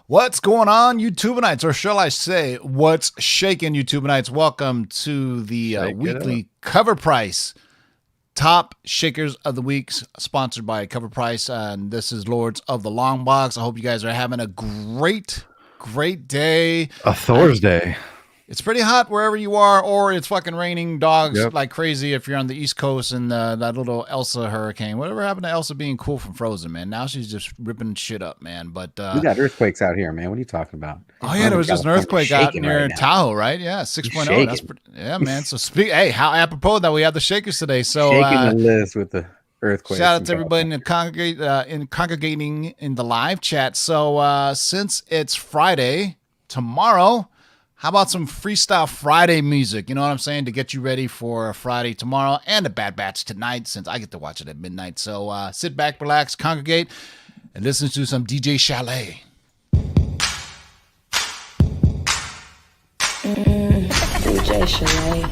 What's going on, YouTubenites, or shall I say, what's shaking, YouTubenites? Welcome to the weekly CovrPrice Top Shakers of the Week, sponsored by CovrPrice, and this is Lords of the Long Box. I hope you guys are having a great day. A Thursday. It's pretty hot wherever you are, or it's fucking raining dogs like crazy if you're on the East Coast and that little Elsa hurricane. Whatever happened to Elsa being cool from Frozen, man? Now she's just ripping shit up, man. But we got earthquakes out here, man. What are you talking about? Oh, yeah, there was just an earthquake out near Tahoe, right? Yeah, 6.0. That's pretty, yeah, man. So hey, how apropos that we have the shakers today. So shaking the list with the earthquake. Shout out to everybody congregating in the live chat. So since it's Friday, tomorrow, how about some Freestyle Friday music? You know what I'm saying? To get you ready for Friday tomorrow and a Bad Batch tonight, since I get to watch it at midnight. So sit back, relax, congregate, and listen to some DJ Chalet. DJ Chalet.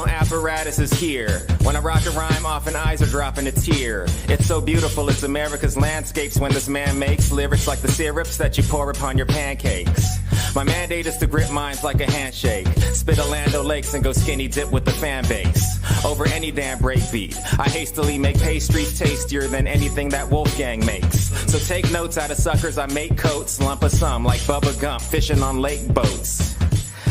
Apparatus is here. When I rock a rhyme, often eyes are dropping a tear. It's so beautiful, it's America's landscapes when this man makes lyrics like the syrups that you pour upon your pancakes. My mandate is to grip minds like a handshake. Spit a Land O'Lakes and go skinny dip with the fan base. Over any damn breakbeat, I hastily make pastries tastier than anything that Wolfgang makes. So take notes out of suckers, I make coats, lump of some like Bubba Gump, fishing on lake boats.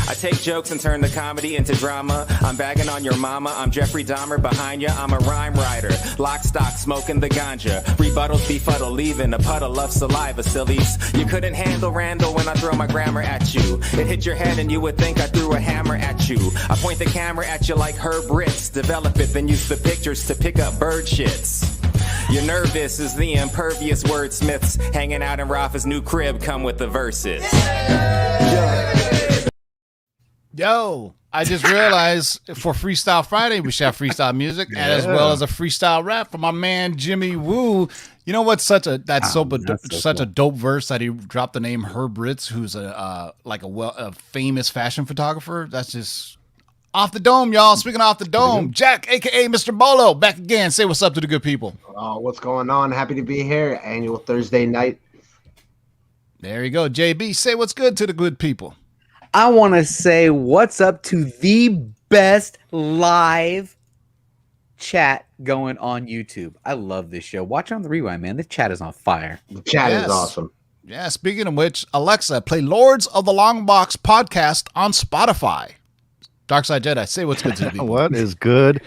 I take jokes and turn the comedy into drama. I'm bagging on your mama, I'm Jeffrey Dahmer behind ya. I'm a rhyme writer, lock stock, smoking the ganja. Rebuttals befuddle, leaving a puddle of saliva, sillies. You couldn't handle Randall when I throw my grammar at you. It hit your head and you would think I threw a hammer at you. I point the camera at you like Herb Ritz. Develop it, then use the pictures to pick up bird shits. You're nervous as the impervious wordsmiths hanging out in Rafa's new crib come with the verses. Yo, I just realized for Freestyle Friday, we should have freestyle music as well as a freestyle rap from my man Jimmy Woo. You know what's such a dope verse that he dropped the name Herb Ritz, who's a famous fashion photographer. That's just off the dome, y'all. Speaking off the dome, Jack, aka Mr. Bolo, back again. Say what's up to the good people. What's going on? Happy to be here. Annual Thursday night. There you go, JB. Say what's good to the good people. I want to say what's up to the best live chat going on YouTube. I love this show. Watch on the rewind, man. The chat is on fire. The chat is awesome. Yeah, speaking of which, Alexa, play Lords of the Long Box podcast on Spotify. Darkside Jedi, say what's good to the people. What is good?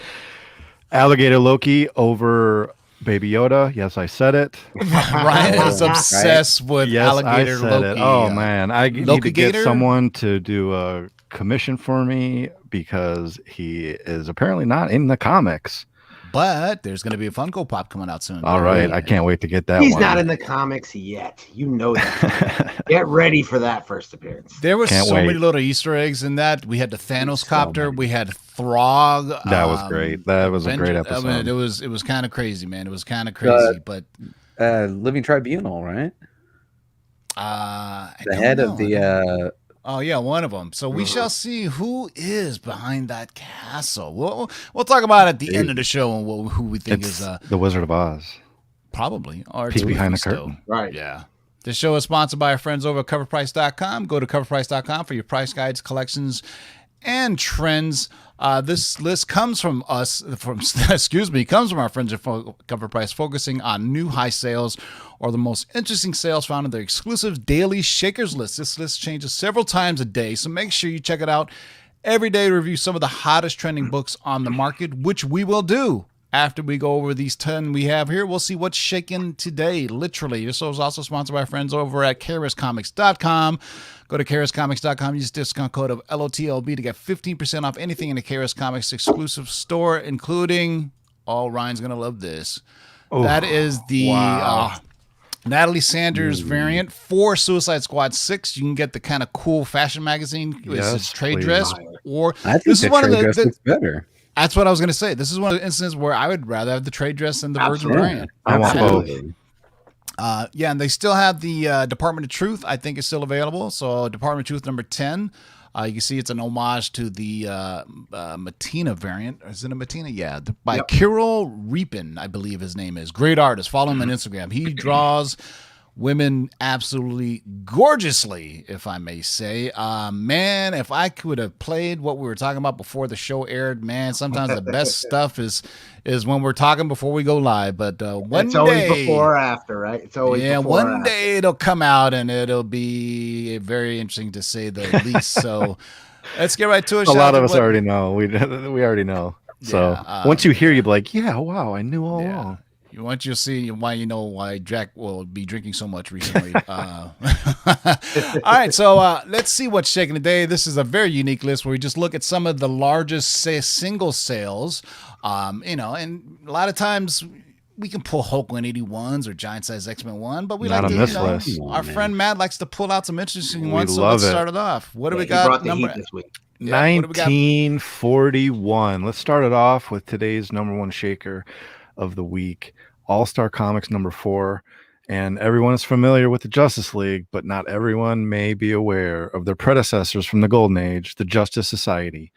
Alligator Loki over Baby Yoda. Yes, I said it. Ryan is obsessed with Alligator Loki. Oh, man. I need to get Gator? someone to do a commission for me because he is apparently not in the comics. But there's going to be a Funko Pop coming out soon. All right. I can't wait to get that He's one. not in the comics yet. You know that. Get ready for that first appearance. There were many little Easter eggs in that. We had the Thanos copter. We had Throg. That was great. That was a great episode. I mean, it was kind of crazy, man. It was kind of crazy. But Living Tribunal, right? The head of the oh yeah, one of them. So we shall see who is behind that castle. We'll talk about it at the end of the show and who we think is the Wizard of Oz. Probably. Or peek behind the curtain. Right. Yeah. This show is sponsored by our friends over at CovrPrice.com. Go to CovrPrice.com for your price guides, collections, and trends. This list comes from our friends at CovrPrice, focusing on new high sales or the most interesting sales found in their exclusive daily Shakers list. This list changes several times a day, so make sure you check it out every day to review some of the hottest trending books on the market, which we will do. After we go over these 10 we have here, we'll see what's shaking today, literally. This show is also sponsored by our friends over at KRSComics.com. Go to KRSComics.com, use discount code of LOTLB to get 15% off anything in the KRS Comics exclusive store, including, Ryan's going to love this. Oh, that is the Natalie Sanders variant for Suicide Squad 6. You can get the kind of cool fashion magazine. It's trade dress. Or I think the trade dress looks better. That's what I was going to say. This is one of the instances where I would rather have the trade dress than the Virgin variant. I want both. And they still have the Department of Truth. I think is still available. So Department of Truth number 10. You can see it's an homage to the Matina variant. Is it a Matina? Yeah. By Kirill Repin, I believe his name is. Great artist. Follow him on Instagram. He draws women absolutely gorgeously, if I may say. Man, if I could have played what we were talking about before the show aired, man, sometimes the best stuff is when we're talking before we go live. But one it's always day, before or after, right? It's always one day it'll come out and it'll be very interesting to say the least. So let's get right to it. A lot of us already know. We already know. So once you hear, you'll be like, yeah, wow, I knew all along. Once you'll see why Jack will be drinking so much recently. All right, so let's see what's shaking today. This is a very unique list where we just look at some of the largest single sales. And a lot of times we can pull Hulk 181s or Giant Size X-Men 1, but we not like on to, this list. Our friend Matt likes to pull out some interesting ones. So love let's start it off. What do we got? Brought the heat this week. 1941. Let's start it off with today's number one shaker of the week. All-Star Comics number 4, and everyone is familiar with the Justice League, but not everyone may be aware of their predecessors from the Golden Age, the Justice Society.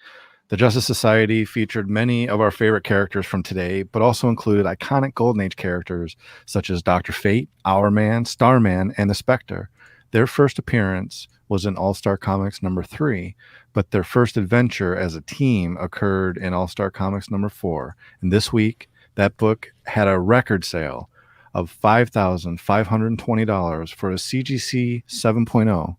The Justice Society featured many of our favorite characters from today, but also included iconic Golden Age characters such as Dr. Fate, Hourman, Starman, and the Spectre. Their first appearance was in All-Star Comics number 3, but their first adventure as a team occurred in All-Star Comics number 4. And this week, that book had a record sale of $5,520 for a CGC 7.0.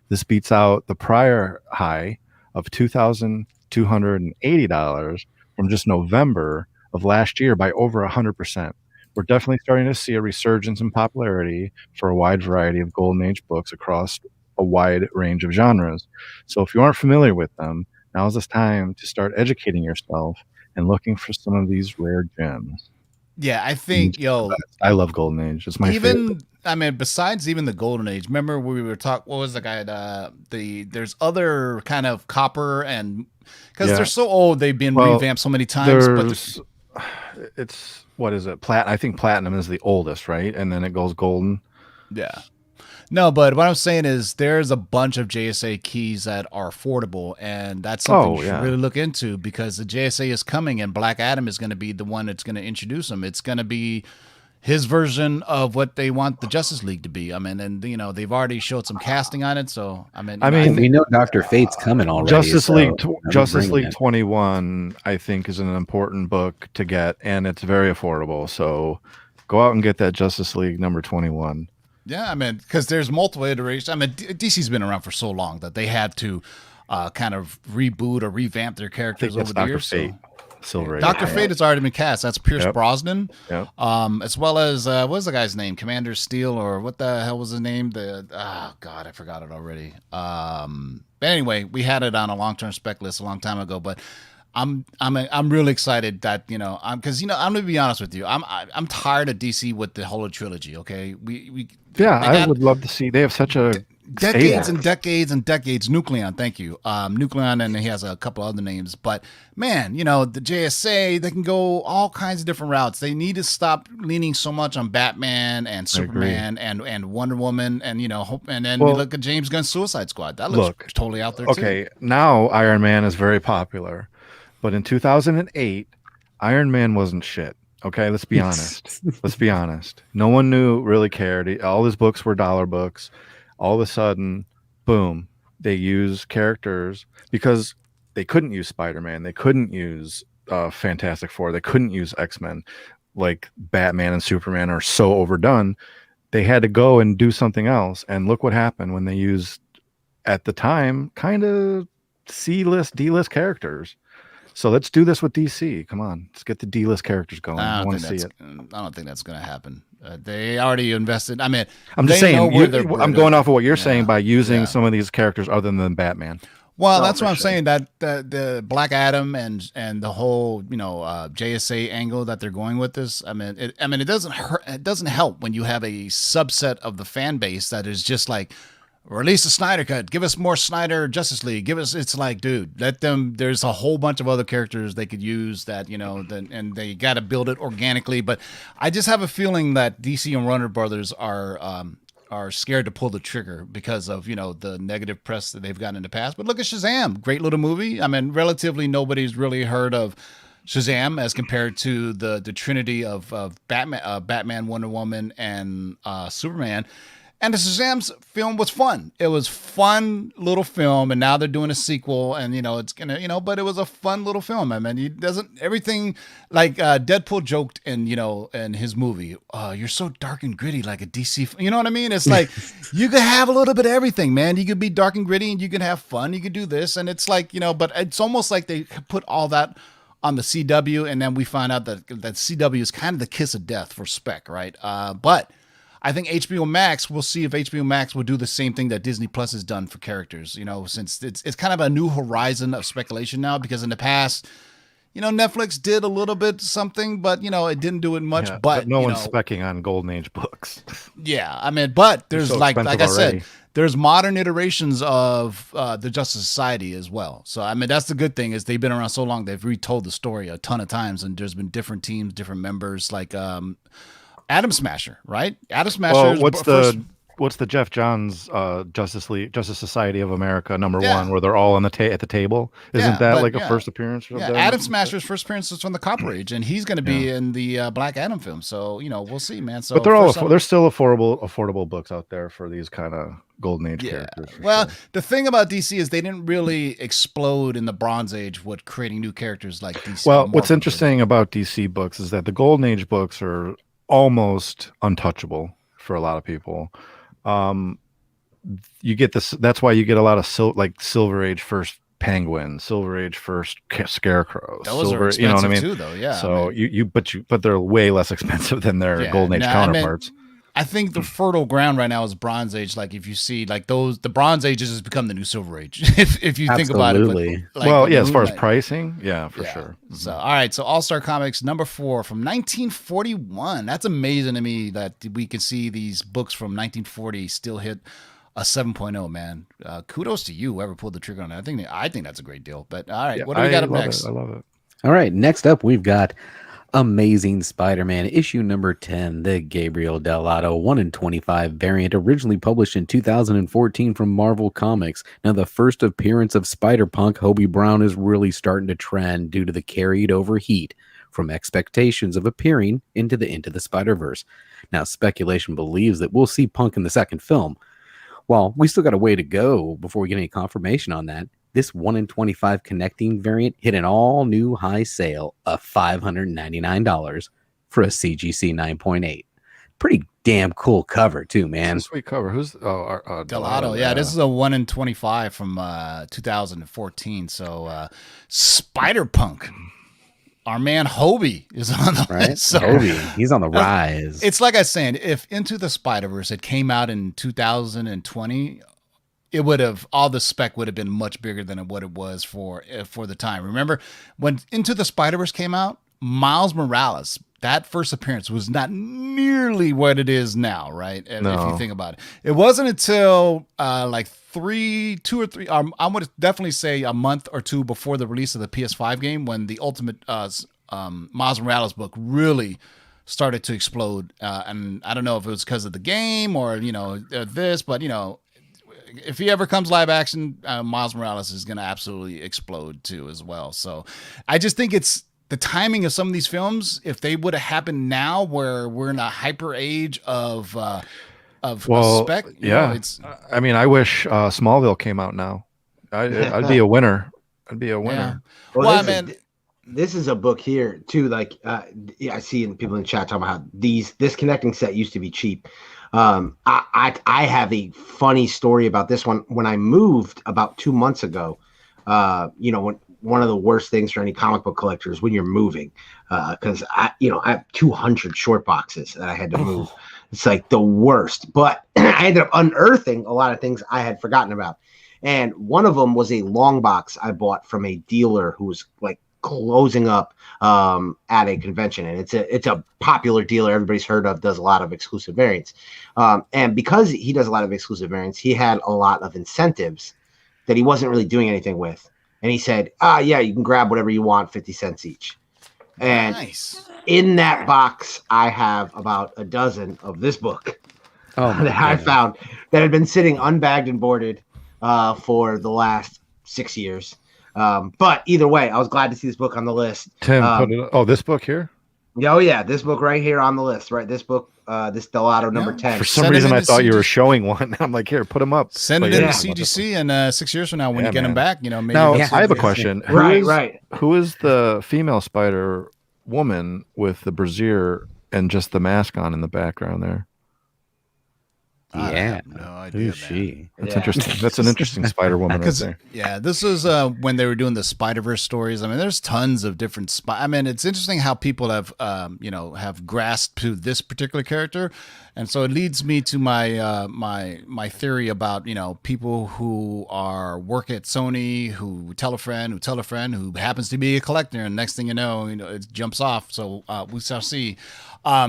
This beats out the prior high of $2,280 from just November of last year by over 100%. We're definitely starting to see a resurgence in popularity for a wide variety of Golden Age books across a wide range of genres. So if you aren't familiar with them, now's the time to start educating yourself and looking for some of these rare gems. Yeah, I think I love Golden Age. It's my favorite. even I mean, besides even the Golden Age, remember we were talking. What was the guy? There's other kind of copper and because Yeah. they're so old, they've been Well, revamped so many times. But There's, it's what is it? I think platinum is the oldest, right? And then it goes golden. yeah, no. But what I'm saying is, there's a bunch of JSA keys that are affordable, and that's something you should really look into because the JSA is coming, and Black Adam is going to be the one that's going to introduce them. It's going to be his version of what they want the Justice League to be. I mean, and they've already showed some casting on it. So I mean, we know Dr. Fate's coming already. Justice League, so Justice League 21, I think, is an important book to get, and it's very affordable. So go out and get that Justice League number 21. Yeah, I mean, because there's multiple iterations. I mean, DC's been around for so long that they had to kind of reboot or revamp their characters over the years. Fate. Silver Age. Dr. Fate has already been cast. That's Pierce Brosnan. Yep. As well as what was the guy's name? Commander Steel, or what the hell was his name? I forgot it already. But anyway, we had it on a long-term spec list a long time ago. But I'm really excited that I'm gonna be honest with you. I'm tired of DC with the whole trilogy. Okay, I would love to see. They have such a decades and decades and decades. Nucleon, thank you. Nucleon, and he has a couple other names. But man, the JSA, they can go all kinds of different routes. They need to stop leaning so much on Batman and Superman and Wonder Woman, and and then we look at James Gunn's Suicide Squad. That looks totally out there too. Okay, now Iron Man is very popular, but in 2008, Iron Man wasn't shit. Okay, let's be honest. Let's be honest. No one really cared. All his books were dollar books. All of a sudden, boom, they use characters because they couldn't use Spider-Man. They couldn't use Fantastic Four. They couldn't use X-Men. Like Batman and Superman are so overdone. They had to go and do something else. And look what happened when they used, at the time, kind of C-list, D-list characters. So let's do this with DC. Come on, let's get the D-list characters going. I want to see it. I don't think that's going to happen. They already invested. I mean, I'm just saying. I'm going off of what you're saying by using some of these characters other than Batman. Well, that's what I'm saying. That the Black Adam and the whole JSA angle that they're going with this. I mean, it doesn't hurt. It doesn't help when you have a subset of the fan base that is just like, release the Snyder cut. Give us more Snyder Justice League. It's like, dude, let them. There's a whole bunch of other characters they could use that, and they got to build it organically. But I just have a feeling that DC and Warner Brothers are scared to pull the trigger because of, the negative press that they've gotten in the past. But look at Shazam. Great little movie. I mean, relatively nobody's really heard of Shazam as compared to the trinity of Batman, Wonder Woman, and Superman. And the Shazam's film was fun. It was fun little film, and now they're doing a sequel, and it's gonna, but it was a fun little film. I mean, he doesn't everything like Deadpool joked in his movie. You're so dark and gritty like a DC. You know what I mean? It's like you could have a little bit of everything, man. You could be dark and gritty, and you can have fun. You could do this, and it's like but it's almost like they put all that on the CW, and then we find out that CW is kind of the kiss of death for spec, right? But I think HBO Max, we'll see if HBO Max will do the same thing that Disney Plus has done for characters, since it's kind of a new horizon of speculation now, because in the past, Netflix did a little bit something, but, it didn't do it much. Yeah, but no one's specking on Golden Age books. Yeah. I mean, but there's so like I already. said, there's modern iterations of the Justice Society as well. So, I mean, that's the good thing is they've been around so long. They've retold the story a ton of times, and there's been different teams, different members, like, Atom Smasher, right? Atom Smasher. Well, what's the Jeff Johns Justice Society of America #1 where they're all on at the table? Isn't that like a first appearance? Yeah, Atom Smasher's first appearance was from the Copper Age, and he's going to be in the Black Adam film. So we'll see, man. So, but there's still affordable books out there for these kind of Golden Age characters. Well, the thing about DC is they didn't really explode in the Bronze Age with creating new characters like DC. Well, what's interesting about DC books is that the Golden Age books are almost untouchable for a lot of people. You get this. That's why you get a lot of Silver Age first Penguin, Silver Age first Scarecrow. Those are expensive too, though. Yeah. So but they're way less expensive than their Golden Age counterparts. I think the fertile ground right now is Bronze Age. Like if you see like the Bronze Age has become the new Silver Age. if you think about it. Absolutely. Like, Well, yeah, as far as Moonlight. pricing, yeah, for sure. So, all right. So, All Star Comics number 4 from 1941. That's amazing to me that we can see these books from 1940 still hit a 7.0. Man, kudos to you, whoever pulled the trigger on that. I think that's a great deal. But all right, Yeah, what do we got up love next? I love it. All right, next up we've got Amazing Spider-Man issue number 10, the Gabriel Dell'Otto 1 in 25 variant, originally published in 2014 from Marvel Comics. Now, the first appearance of Spider-Punk, Hobie Brown, is really starting to trend due to the carried over heat from expectations of appearing into the Spider-Verse. Now, speculation believes that we'll see Punk in the second film. While we still got a way to go before we get any confirmation on that, this 1 in 25 connecting variant hit an all-new high sale of $599 for a CGC 9.8. Pretty damn cool cover, too, man. It's a sweet cover. Who's Dell'Otto. Yeah, this is a 1 in 25 from 2014. So, Spider-Punk. Our man Hobie is on the list. So, Hobie, he's on the rise. It's like I was saying, if Into the Spider-Verse had came out in 2020, it would have, all the spec would have been much bigger than what it was for the time. Remember when Into the Spider-Verse came out, Miles Morales, that first appearance was not nearly what it is now, right? If you think about it. It wasn't until like 2 or 3, I would definitely say a month or two before the release of the PS5 game when the Ultimate Miles Morales book really started to explode. And I don't know if it was because of the game or, this, but, if he ever comes live action, Miles Morales is going to absolutely explode too as well. So I just think it's the timing of some of these films. If they would have happened now where we're in a hyper age of spec. I mean, I wish Smallville came out now. I'd be a winner. I'd be a winner. Yeah. Well, this is a book here too. Like, I see in people in the chat talking about how this connecting set used to be cheap. I have a funny story about this one. When I moved about 2 months ago, when one of the worst things for any comic book collector is when you're moving, because I have 200 short boxes that I had to move. It's like the worst, but I ended up unearthing a lot of things I had forgotten about. And one of them was a long box I bought from a dealer who was like closing up at a convention, and it's a popular dealer everybody's heard of, does a lot of exclusive variants, and because he does a lot of exclusive variants, he had a lot of incentives that he wasn't really doing anything with, and he said, yeah, you can grab whatever you want, 50 cents each. And in that box I have about a dozen of this book that I found that had been sitting unbagged and boarded for the last 6 years. But either way, I was glad to see this book on the list. Tim, this book here? Oh yeah, this book right here on the list, right? This book, this Dell'Otto number 10. For some reason, I thought you were showing one. I'm like, here, put them up. Send it in to CGC, and 6 years from now, when you get them back, maybe. Now, I have a question. Right. Who is the female Spider Woman with the brassiere and just the mask on in the background there? Yeah, I have no idea. Who's she? That's interesting. That's an interesting Spider Woman right there. Yeah, this was when they were doing the Spider-Verse stories. I mean, there's tons of different I mean, it's interesting how people have have grasped to this particular character, and so it leads me to my my theory about people who work at Sony who tell a friend who happens to be a collector, and next thing you know it jumps off. So we shall see. How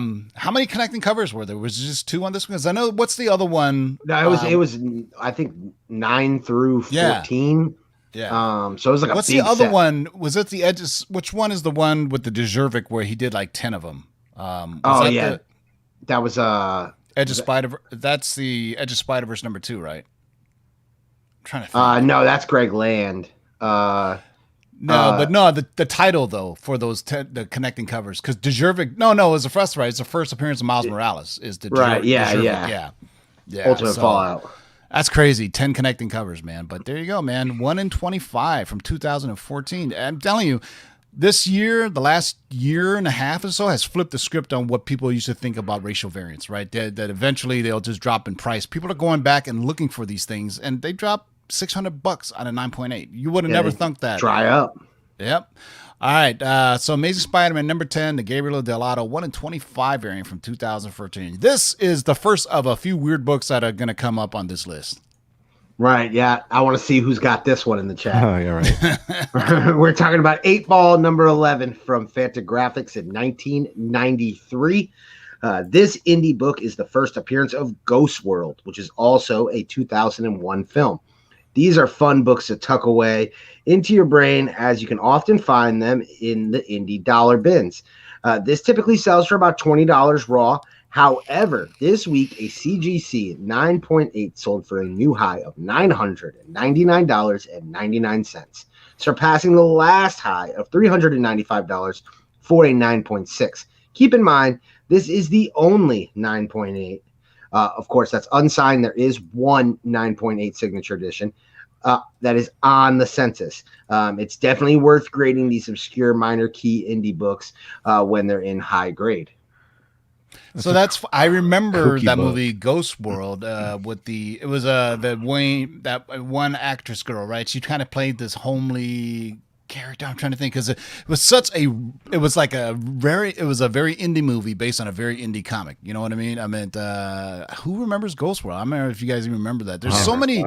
many connecting covers were there? Was it just 2 on this one? Because I know, what's the other one? No, it was I think 9 through 14. Yeah. So it was like what's a big the other set. one? Was it the Edges? Which one is the one with the Djurvik where he did like 10 of them? That was Edge of Spider. That's the Edge of Spider-Verse number 2, right? I'm trying to think. No, that's Greg Land. The title though for those the connecting covers, because Djurvik. No, it was the first, right? It's the first appearance of Miles Morales. Is the right? Djurvik, yeah. Ultimate Fallout. That's crazy. 10 connecting covers, man. But there you go, man. 1 in 25 from 2014. I'm telling you, this year, the last year and a half or so, has flipped the script on what people used to think about racial variants, right? That eventually they'll just drop in price. People are going back and looking for these things, and they drop $600 on a 9.8. You would have never thunk that. Dry up. Yep. All right. So Amazing Spider-Man number 10, the Gabriel Dell'Otto 1 in 25 variant from 2014. This is the first of a few weird books that are going to come up on this list. Right, yeah. I want to see who's got this one in the chat. Oh, yeah, right. We're talking about 8-Ball number 11 from Fantagraphics in 1993. This indie book is the first appearance of Ghost World, which is also a 2001 film. These are fun books to tuck away into your brain, as you can often find them in the indie dollar bins. This typically sells for about $20 raw. However, this week, a CGC 9.8 sold for a new high of $999.99, surpassing the last high of $395 for a 9.6. Keep in mind, this is the only 9.8. Of course, that's unsigned. There is one 9.8 signature edition that is on the census. It's definitely worth grading these obscure minor key indie books when they're in high grade. So I remember that book. movie Ghost World with it was that one actress girl, right? She kind of played this homely character. I'm trying to think, because it was a very indie movie based on a very indie comic. You know what I mean? I meant, who remembers Ghost World? I don't know if you guys even remember that. There's so many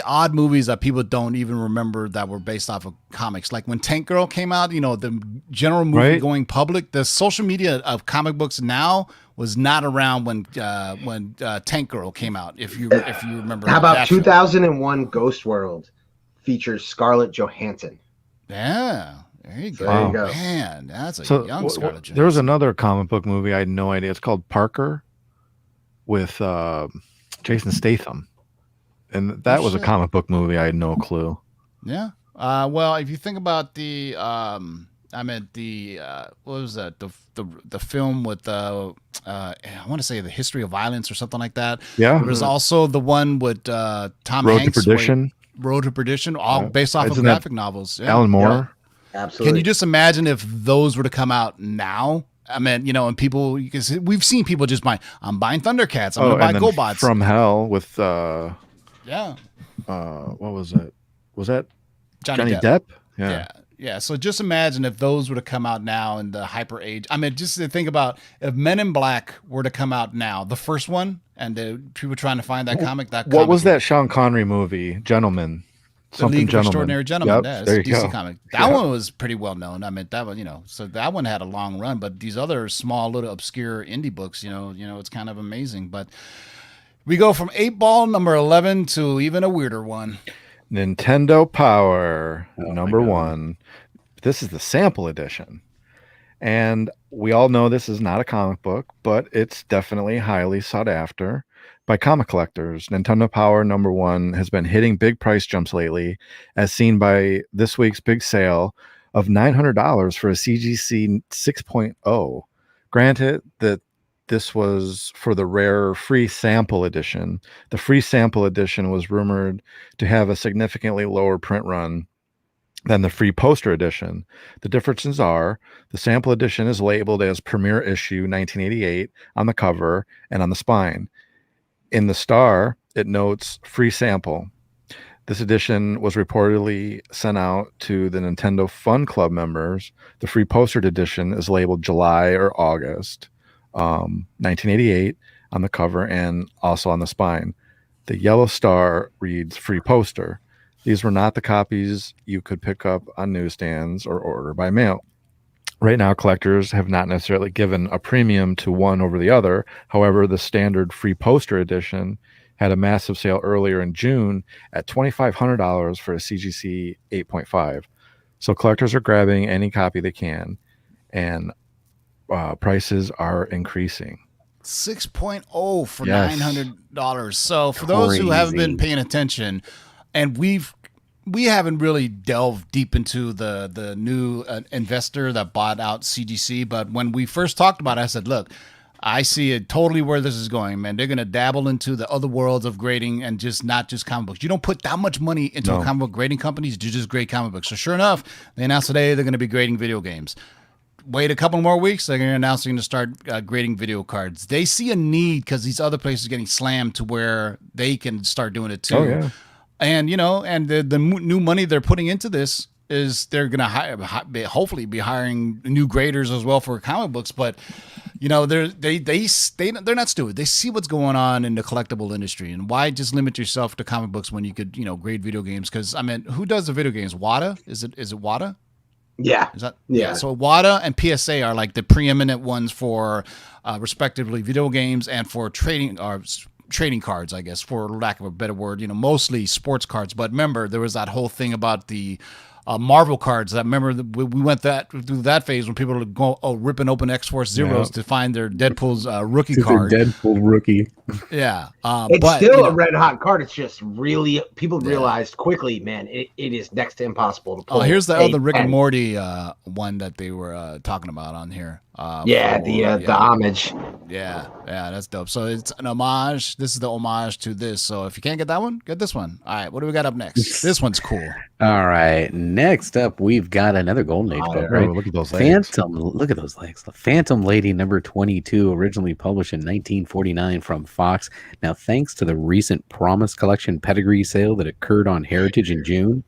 odd movies that people don't even remember that were based off of comics. Like when Tank Girl came out, the general movie going public, the social media of comic books now was not around when Tank Girl came out. If you remember, how about 2001 Ghost World? Features Scarlett Johansson. Yeah, there you go. There you go. Man, that's a young Scarlett Johansson. There was another comic book movie I had no idea. It's called Parker with Jason Statham, and that was a comic book movie. I had no clue. Yeah. Well, if you think about what was that? The film with I want to say The History of Violence or something like that. Yeah. There was also the one with Tom Road Hanks. to Perdition. Road to Perdition, all based off of graphic novels. Yeah. Alan Moore. Yeah, absolutely. Can you just imagine if those were to come out now? I mean, and people, because we've seen people just buy. I'm buying Thundercats. I'm going to buy GoBots. From Hell with what was it? Was that Johnny Depp? Yeah. So just imagine if those were to come out now in the hyper age. I mean, just to think about if Men in Black were to come out now, the first one, and the people trying to find that comic. What was that Sean Connery movie? Gentleman. The League of Extraordinary Gentlemen. Yep, Yeah, it's a DC comic. That one was pretty well known. I mean, that one, so that one had a long run. But these other small, little obscure indie books, it's kind of amazing. But we go from 8-Ball number 11 to even a weirder one. Nintendo Power number 1. This is the sample edition. And we all know this is not a comic book, but it's definitely highly sought after by comic collectors. Nintendo Power number 1 has been hitting big price jumps lately, as seen by this week's big sale of $900 for a CGC 6.0. Granted that this was for the rare free sample edition. The free sample edition was rumored to have a significantly lower print run than the free poster edition. The differences are the sample edition is labeled as Premiere Issue 1988 on the cover and on the spine. In the star, it notes free sample. This edition was reportedly sent out to the Nintendo Fun Club members. The free postered edition is labeled July or August 1988 on the cover and also on the spine. The yellow star reads free poster. These were not the copies you could pick up on newsstands or order by mail. Right now, collectors have not necessarily given a premium to one over the other. However, the standard free poster edition had a massive sale earlier in June at $2,500 for a CGC 8.5. So collectors are grabbing any copy they can, and prices are increasing. 6.0 for $900. So for those who haven't been paying attention, and we haven't really delved deep into the new investor that bought out CGC, but when we first talked about it, I said, look, I see it totally where this is going, man. They're going to dabble into the other worlds of grading and not just comic books. You don't put that much money into a comic book grading company to just grade comic books. So sure enough, they announced today they're going to be grading video games. Wait a couple more weeks, they're going to announce they're going to start grading video cards. They see a need because these other places are getting slammed to where they can start doing it too. Oh, yeah. And, and the new money they're putting into this is they're going to hopefully be hiring new graders as well for comic books. But they're not stupid. They see what's going on in the collectible industry, and why just limit yourself to comic books when you could grade video games? Because I mean, who does the video games? WATA? Is it WATA? Yeah. Is that Yeah. So WATA and PSA are like the preeminent ones for respectively video games and for trading cards, I guess, for lack of a better word, mostly sports cards. But remember, there was that whole thing about the Marvel cards. That we went through that phase when people would go ripping open X-Force Zeros to find their Deadpool's rookie card. Deadpool rookie. Yeah, it's still a red hot card. It's just really people realized quickly, man, it is next to impossible to pull. Oh, here's the other Rick and Morty one that they were talking about on here. The homage. Yeah, that's dope. So it's an homage. This is the homage to this. So if you can't get that one, get this one. All right, what do we got up next? This one's cool. All right, next up we've got another Golden Age book. Right? Look at those legs. Look at those legs. The Phantom Lady number 22, originally published in 1949 from Fox. Now, thanks to the recent Promise Collection pedigree sale that occurred on Heritage in June,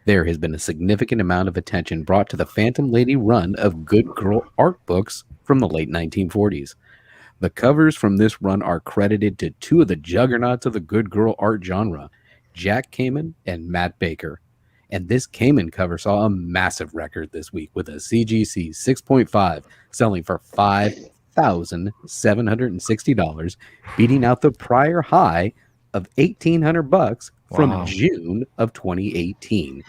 there has been a significant amount of attention brought to the Phantom Lady run of Good Girl art books from the late 1940s. The covers from this run are credited to two of the juggernauts of the Good Girl art genre, Jack Kamen and Matt Baker. And this Kamen cover saw a massive record this week with a CGC 6.5 selling for $5,760, beating out the prior high of $1,800 from June of 2018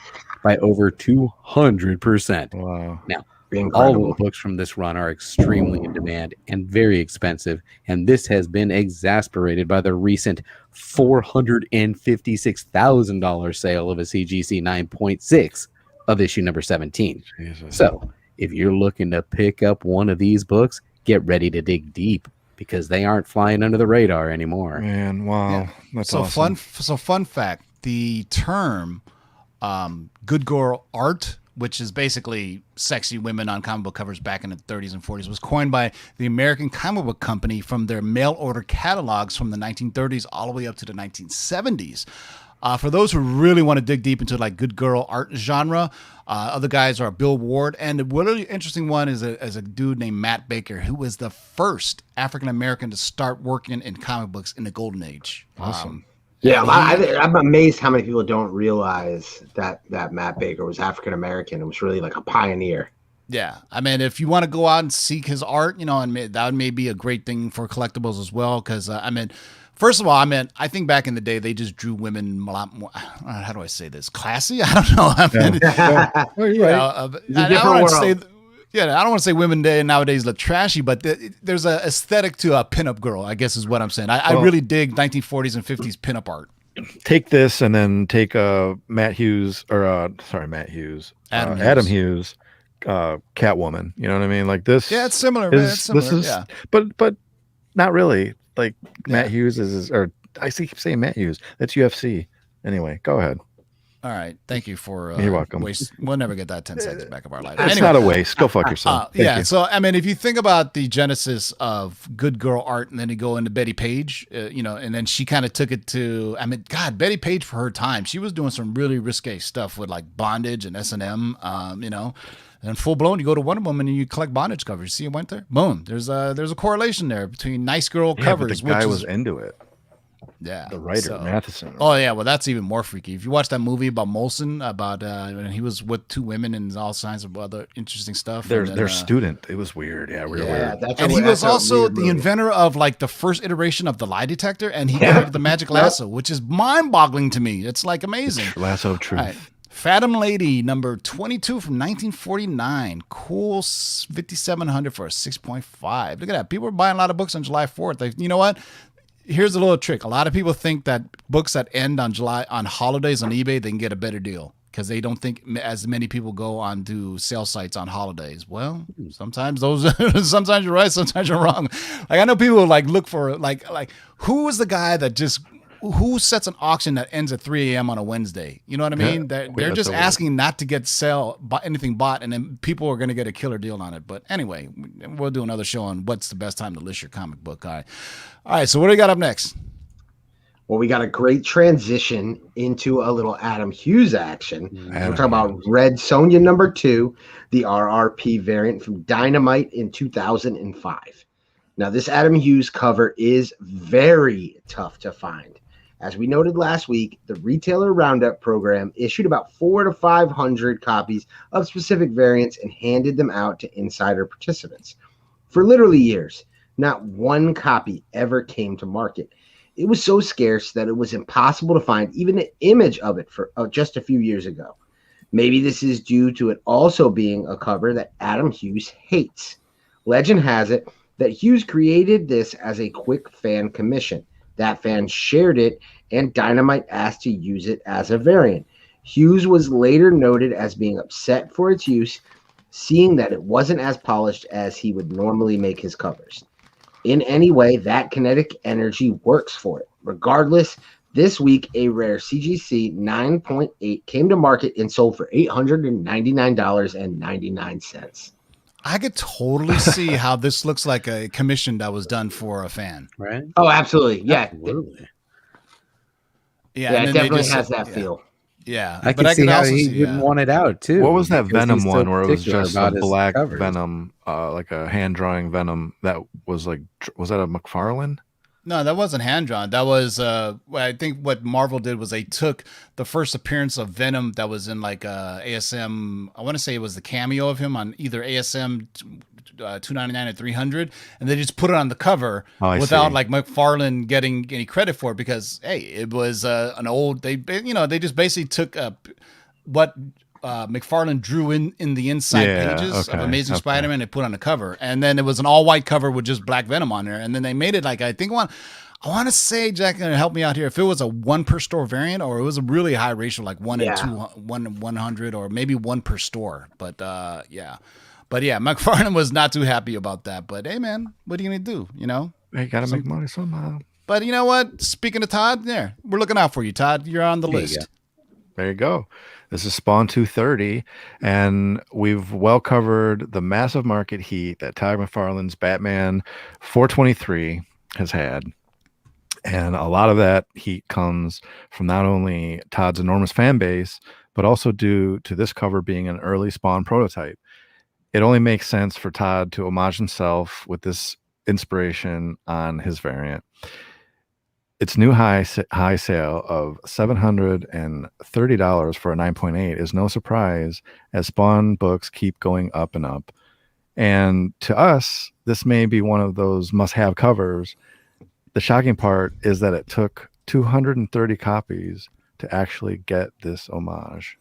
by over 200%. Wow. Now, all of the books from this run are extremely in demand and very expensive, and this has been exasperated by the recent $456,000 sale of a CGC 9.6 of issue number 17. Jesus. So, if you're looking to pick up one of these books, get ready to dig deep, because they aren't flying under the radar anymore. Man, wow. That's awesome. Fun fact, the term good girl art, which is basically sexy women on comic book covers back in the 30s and 40s, was coined by the American Comic Book Company from their mail order catalogs from the 1930s all the way up to the 1970s. For those who really want to dig deep into like good girl art genre, other guys are Bill Ward, and the really interesting one is a dude named Matt Baker, who was the first African American to start working in comic books in the Golden Age. Awesome. I'm amazed how many people don't realize that Matt Baker was African American and was really like a pioneer. Yeah, I mean, if you want to go out and seek his art, and that may be a great thing for collectibles as well. Because first of all, I think back in the day they just drew women a lot more. How do I say this? Classy? I don't know. I don't want to say. Yeah, I don't want to say women nowadays look trashy, but there's an aesthetic to a pinup girl, I guess is what I'm saying. I really dig 1940s and 50s pinup art. Take this and then take Adam Hughes, Catwoman. You know what I mean? Like this. Yeah, it's similar. It's similar. But not really. Like Matt Hughes or I keep saying Matt Hughes. That's UFC. Anyway, go ahead. All right. Thank you for you're welcome. We'll never get that 10 seconds back of our life. It's not a waste. Go fuck yourself. You. So, if you think about the genesis of good girl art and then you go into Betty Page, and then she kind of took it to, Betty Page for her time, she was doing some really risque stuff with like bondage and S&M, and full blown, you go to Wonder Woman and you collect bondage covers. See, it went there. Boom. There's a correlation there between nice girl covers. But the guy was into it. Yeah, the writer Matheson. Oh yeah, well that's even more freaky. If you watch that movie about Molson, about when he was with two women and all kinds of other interesting stuff. Their student. It was weird. Yeah, real weird. And he was also the inventor of like the first iteration of the lie detector, and he created the magic lasso, which is mind-boggling to me. It's like amazing. Lasso of truth. Right. Phantom Lady number 22 from 1949. Cool 5,700 for a 6.5. Look at that. People are buying a lot of books on July 4th. Like, you know what? Here's a little trick. A lot of people think that books that end on holidays on eBay, they can get a better deal because they don't think as many people go on to sale sites on holidays. Well, sometimes sometimes you're right, sometimes you're wrong. Like I know people like look for like who is the guy that who sets an auction that ends at 3 a.m. on a Wednesday? You know what I mean? They're just asking not to get anything bought, and then people are going to get a killer deal on it. But anyway, we'll do another show on what's the best time to list your comic book. All right. So what do we got up next? Well, we got a great transition into a little Adam Hughes action. We're talking about Red Sonja number 2, the RRP variant from Dynamite in 2005. Now, this Adam Hughes cover is very tough to find. As we noted last week, the Retailer Roundup program issued about 400 to 500 copies of specific variants and handed them out to insider participants. For literally years, not one copy ever came to market. It was so scarce that it was impossible to find even an image of it for just a few years ago. Maybe this is due to it also being a cover that Adam Hughes hates. Legend has it that Hughes created this as a quick fan commission. That fan shared it, and Dynamite asked to use it as a variant. Hughes was later noted as being upset for its use, seeing that it wasn't as polished as he would normally make his covers. In any way, that kinetic energy works for it. Regardless, this week, a rare CGC 9.8 came to market and sold for $899.99. I could totally see how this looks like a commission that was done for a fan. Right? Oh, absolutely. Yeah. Absolutely. Yeah, Yeah, it definitely has that feel. Yeah, I but can see how also he wouldn't want it out too. What was that because Venom he's so one where it was particular just about a his black covers. Venom, like a hand drawing Venom that was like, was that a McFarlane? No, that wasn't hand drawn. That was I think what Marvel did was they took the first appearance of Venom that was in like ASM. I want to say it was the cameo of him on either ASM 299 or 300, and they just put it on the cover without like McFarlane getting any credit for it because hey, it was an old. They just basically took what McFarlane drew in the inside pages of Amazing Spider-Man and put on the cover. And then it was an all-white cover with just Black Venom on there. And then they made it like, I want to say, Jack, help me out here, if it was a 1 per store variant or it was a really high ratio, like 1 and 100 or maybe 1 per store. But yeah. But yeah, McFarlane was not too happy about that. But hey, man, what are you going to do? You know? Hey, got to make money somehow. But you know what? Speaking of Todd, we're looking out for you, Todd. You're on the list. There you go. This is Spawn 230, and we've well covered the massive market heat that Todd McFarlane's Batman 423 has had. And a lot of that heat comes from not only Todd's enormous fan base, but also due to this cover being an early Spawn prototype. It only makes sense for Todd to homage himself with this inspiration on his variant. Its new high sale of $730 for a 9.8 is no surprise as Spawn books keep going up and up. And to us, this may be one of those must-have covers. The shocking part is that it took 230 copies to actually get this homage.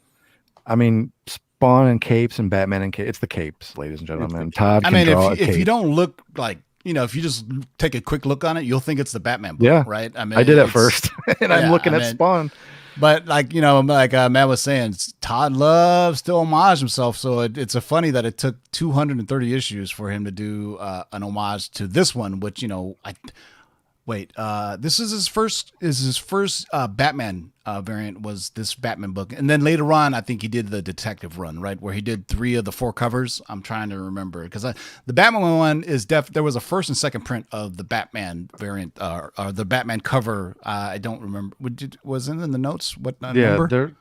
I mean, Spawn and capes and Batman and capes. It's the capes, ladies and gentlemen. Todd can draw a cape. If you don't look like, if you just take a quick look on it, you'll think it's the Batman book, right? I mean, I did at first, and I'm looking at Spawn. But like Matt was saying, Todd loves to homage himself, so it's funny that it took 230 issues for him to do an homage to this one, which this is his first Batman variant was this Batman book, and then later on I think he did the detective run, right, where he did 3 of the 4 covers. I'm trying to remember because the Batman one is there was a first and second print of the Batman variant or the Batman cover. I don't remember. Was it in the notes? What number?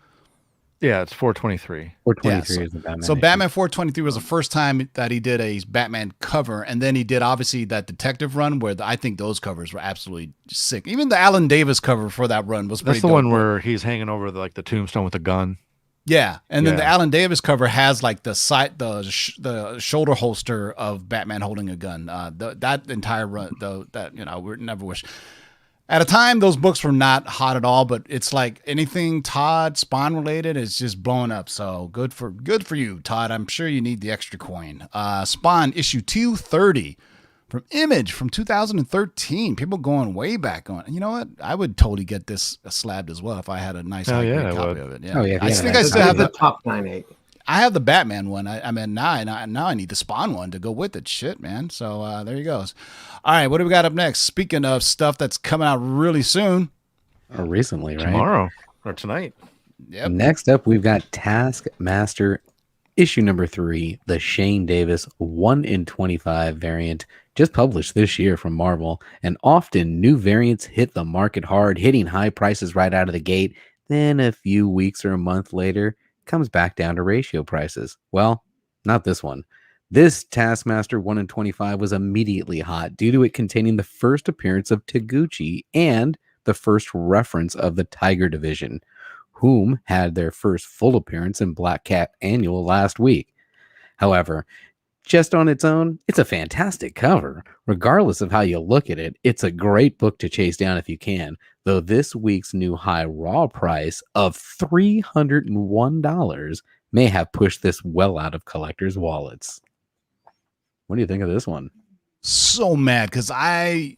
Yeah, it's 423. 423 is the Batman. So Batman 423 was the first time that he did a Batman cover, and then he did obviously that detective run where I think those covers were absolutely sick. Even the Alan Davis cover for that run was pretty. That's the dope. one where he's hanging over the tombstone with a gun. Yeah, and then the Alan Davis cover has like the shoulder holster of Batman holding a gun. That entire run, though, we never wish. At a time, those books were not hot at all, but it's like anything Todd Spawn related is just blowing up. So good for you, Todd. I'm sure you need the extra coin. Spawn issue 230 from Image from 2013. People going way back on. You know what? I would totally get this slabbed as well if I had a nice copy of it. Yeah. Oh yeah. I think I still have the top 9.8. I have the Batman one. I mean, now I need the Spawn one to go with it. Shit, man. So there you go. All right, what do we got up next? Speaking of stuff that's coming out really soon. Or recently, right? Tomorrow or tonight. Yep. Next up, we've got Taskmaster issue number 3, the Shane Davis 1 in 25 variant just published this year from Marvel, and often new variants hit the market hard, hitting high prices right out of the gate. Then a few weeks or a month later, comes back down to ratio prices. Well, not this one. This Taskmaster 1 in 25 was immediately hot due to it containing the first appearance of Taguchi and the first reference of the Tiger Division, whom had their first full appearance in Black Cat Annual last week. However, just on its own, it's a fantastic cover. Regardless of how you look at it, it's a great book to chase down if you can, though this week's new high raw price of $301 may have pushed this well out of collectors' wallets. What do you think of this one? So mad because I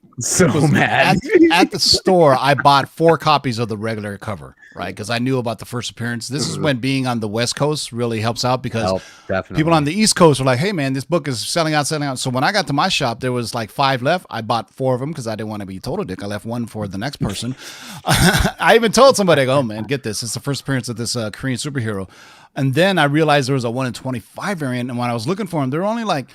mad. At the store. I bought 4 copies of the regular cover, right? Because I knew about the first appearance. This is when being on the West Coast really helps out because people on the East Coast were like, "Hey, man, this book is selling out." So when I got to my shop, there was like 5 left. I bought 4 of them because I didn't want to be total dick. I left 1 for the next person. I even told somebody, I go, "Oh man, get this! It's the first appearance of this Korean superhero." And then I realized there was a 1 in 25 variant, and when I was looking for them, they're only like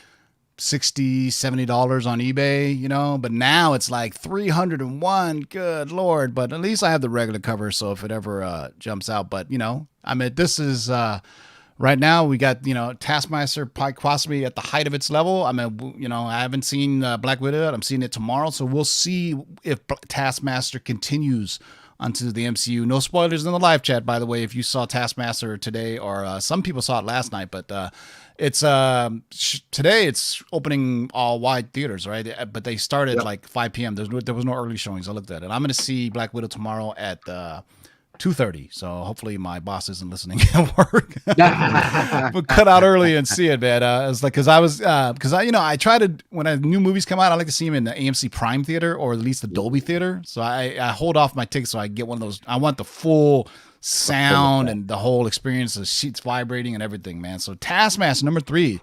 $60-$70 on eBay, you know, but now it's like 301. Good Lord. But at least I have the regular cover. So if it ever jumps out, but you know, I mean, this is right now we got, you know, Taskmaster possibly at the height of its level. I mean, you know, I haven't seen Black Widow. I'm seeing it tomorrow. So we'll see if Taskmaster continues onto the MCU. No spoilers in the live chat, by the way, if you saw Taskmaster today, or some people saw it last night, but it's today it's opening all wide theaters, right? But they started like 5 p.m. There was no early showings. I looked at it. I'm going to see Black Widow tomorrow at 2:30. So hopefully my boss isn't listening at work. But cut out early and see it, man. It's like because I try to, when new movies come out, I like to see them in the AMC Prime theater or at least the Dolby theater. So I hold off my tickets so I get one of those. I want the full sound and the whole experience, the seats vibrating and everything, man. So Taskmaster number 3,